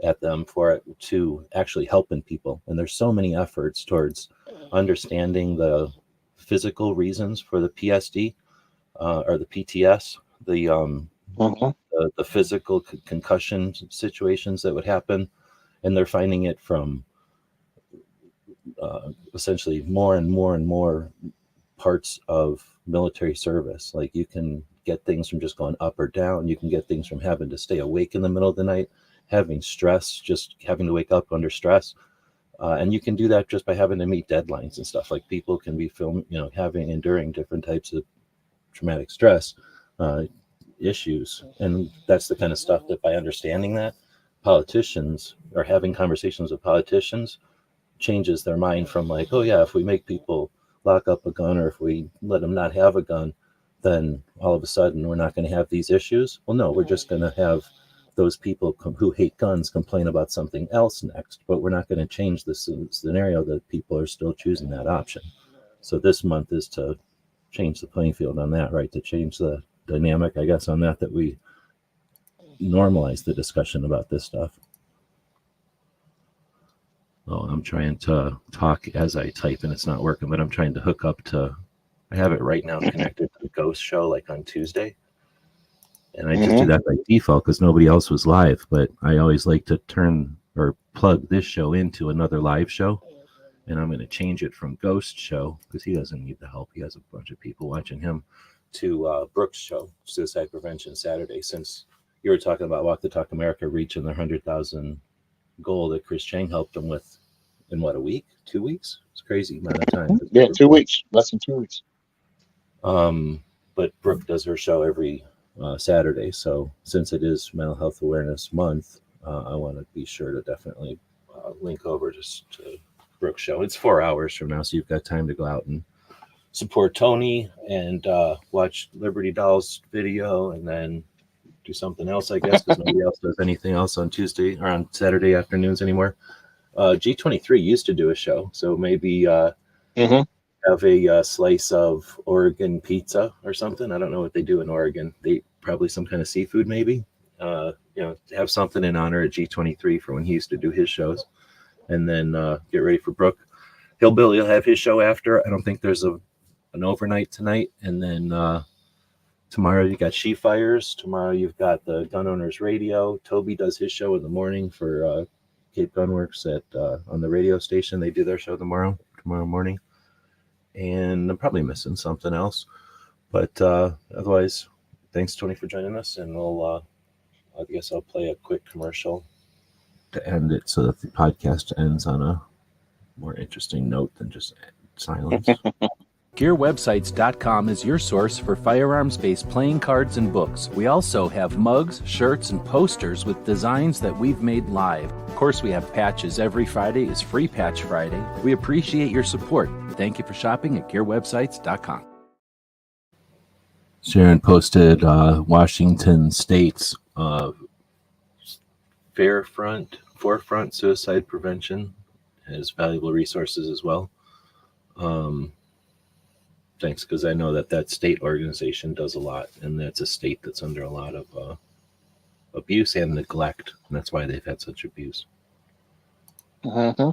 at them for it to actually helping people. And there's so many efforts towards understanding the physical reasons for the PSD or the PTS, the physical concussion situations that would happen, and they're finding it from essentially more and more parts of military service. Like you can get things from just going up or down. You can get things from having to stay awake in the middle of the night, having stress, just having to wake up under stress. And you can do that just by having to meet deadlines and stuff. Like people can be enduring different types of traumatic stress issues. And that's the kind of stuff that by understanding that, politicians or having conversations with politicians changes their mind from like, oh yeah, if we make people lock up a gun or if we let them not have a gun, then all of a sudden we're not going to have these issues. Well, no, we're just going to have those people who hate guns complain about something else next, but we're not going to change the scenario that people are still choosing that option. So this month is to change the playing field on that, right? To change the dynamic, I guess, on that we normalize the discussion about this stuff. Oh, I'm trying to talk as I type and it's not working, but I'm trying to hook up to, I have it right now connected to the Ghost show like on Tuesday. And I just do that by default because nobody else was live. But I always like to turn or plug this show into another live show. And I'm going to change it from Ghost show because he doesn't need the help. He has a bunch of people watching him to Brooks show, Suicide Prevention Saturday. Since you were talking about Walk the Talk America reaching their 100,000 goal that Chris Chang helped them with in what, a week, 2 weeks? It's crazy amount of time. Yeah, 2 weeks, less than 2 weeks. But Brooke does her show every Saturday. So since it is Mental Health Awareness Month, I want to be sure to definitely link over just to Brooke's show. It's 4 hours from now, so you've got time to go out and support Tony and watch Liberty Doll's video and then do something else, I guess, because nobody else does anything else on Tuesday or on Saturday afternoons anymore. G23 used to do a show, so maybe Mm-hmm. have a slice of Oregon pizza or something. I don't know what they do in Oregon. They probably some kind of seafood, maybe. Have something in honor of G23 for when he used to do his shows, and then get ready for Brooke. Hillbilly will have his show after. I don't think there's an overnight tonight, and then tomorrow you got She Fires. Tomorrow you've got the Gun Owners Radio. Toby does his show in the morning for Cape Gunworks on the radio station. They do their show tomorrow morning. And I'm probably missing something else. But otherwise, thanks, Tony, for joining us. And I guess I'll play a quick commercial to end it so that the podcast ends on a more interesting note than just silence. GearWebsites.com is your source for firearms-based playing cards and books. We also have mugs, shirts, and posters with designs that we've made live. Of course, we have patches. Every Friday is Free Patch Friday. We appreciate your support. Thank you for shopping at GearWebsites.com. Sharon posted Washington State's Forefront Suicide Prevention has valuable resources as well. Thanks, because I know that state organization does a lot, and that's a state that's under a lot of abuse and neglect, and that's why they've had such abuse. Mm-hmm.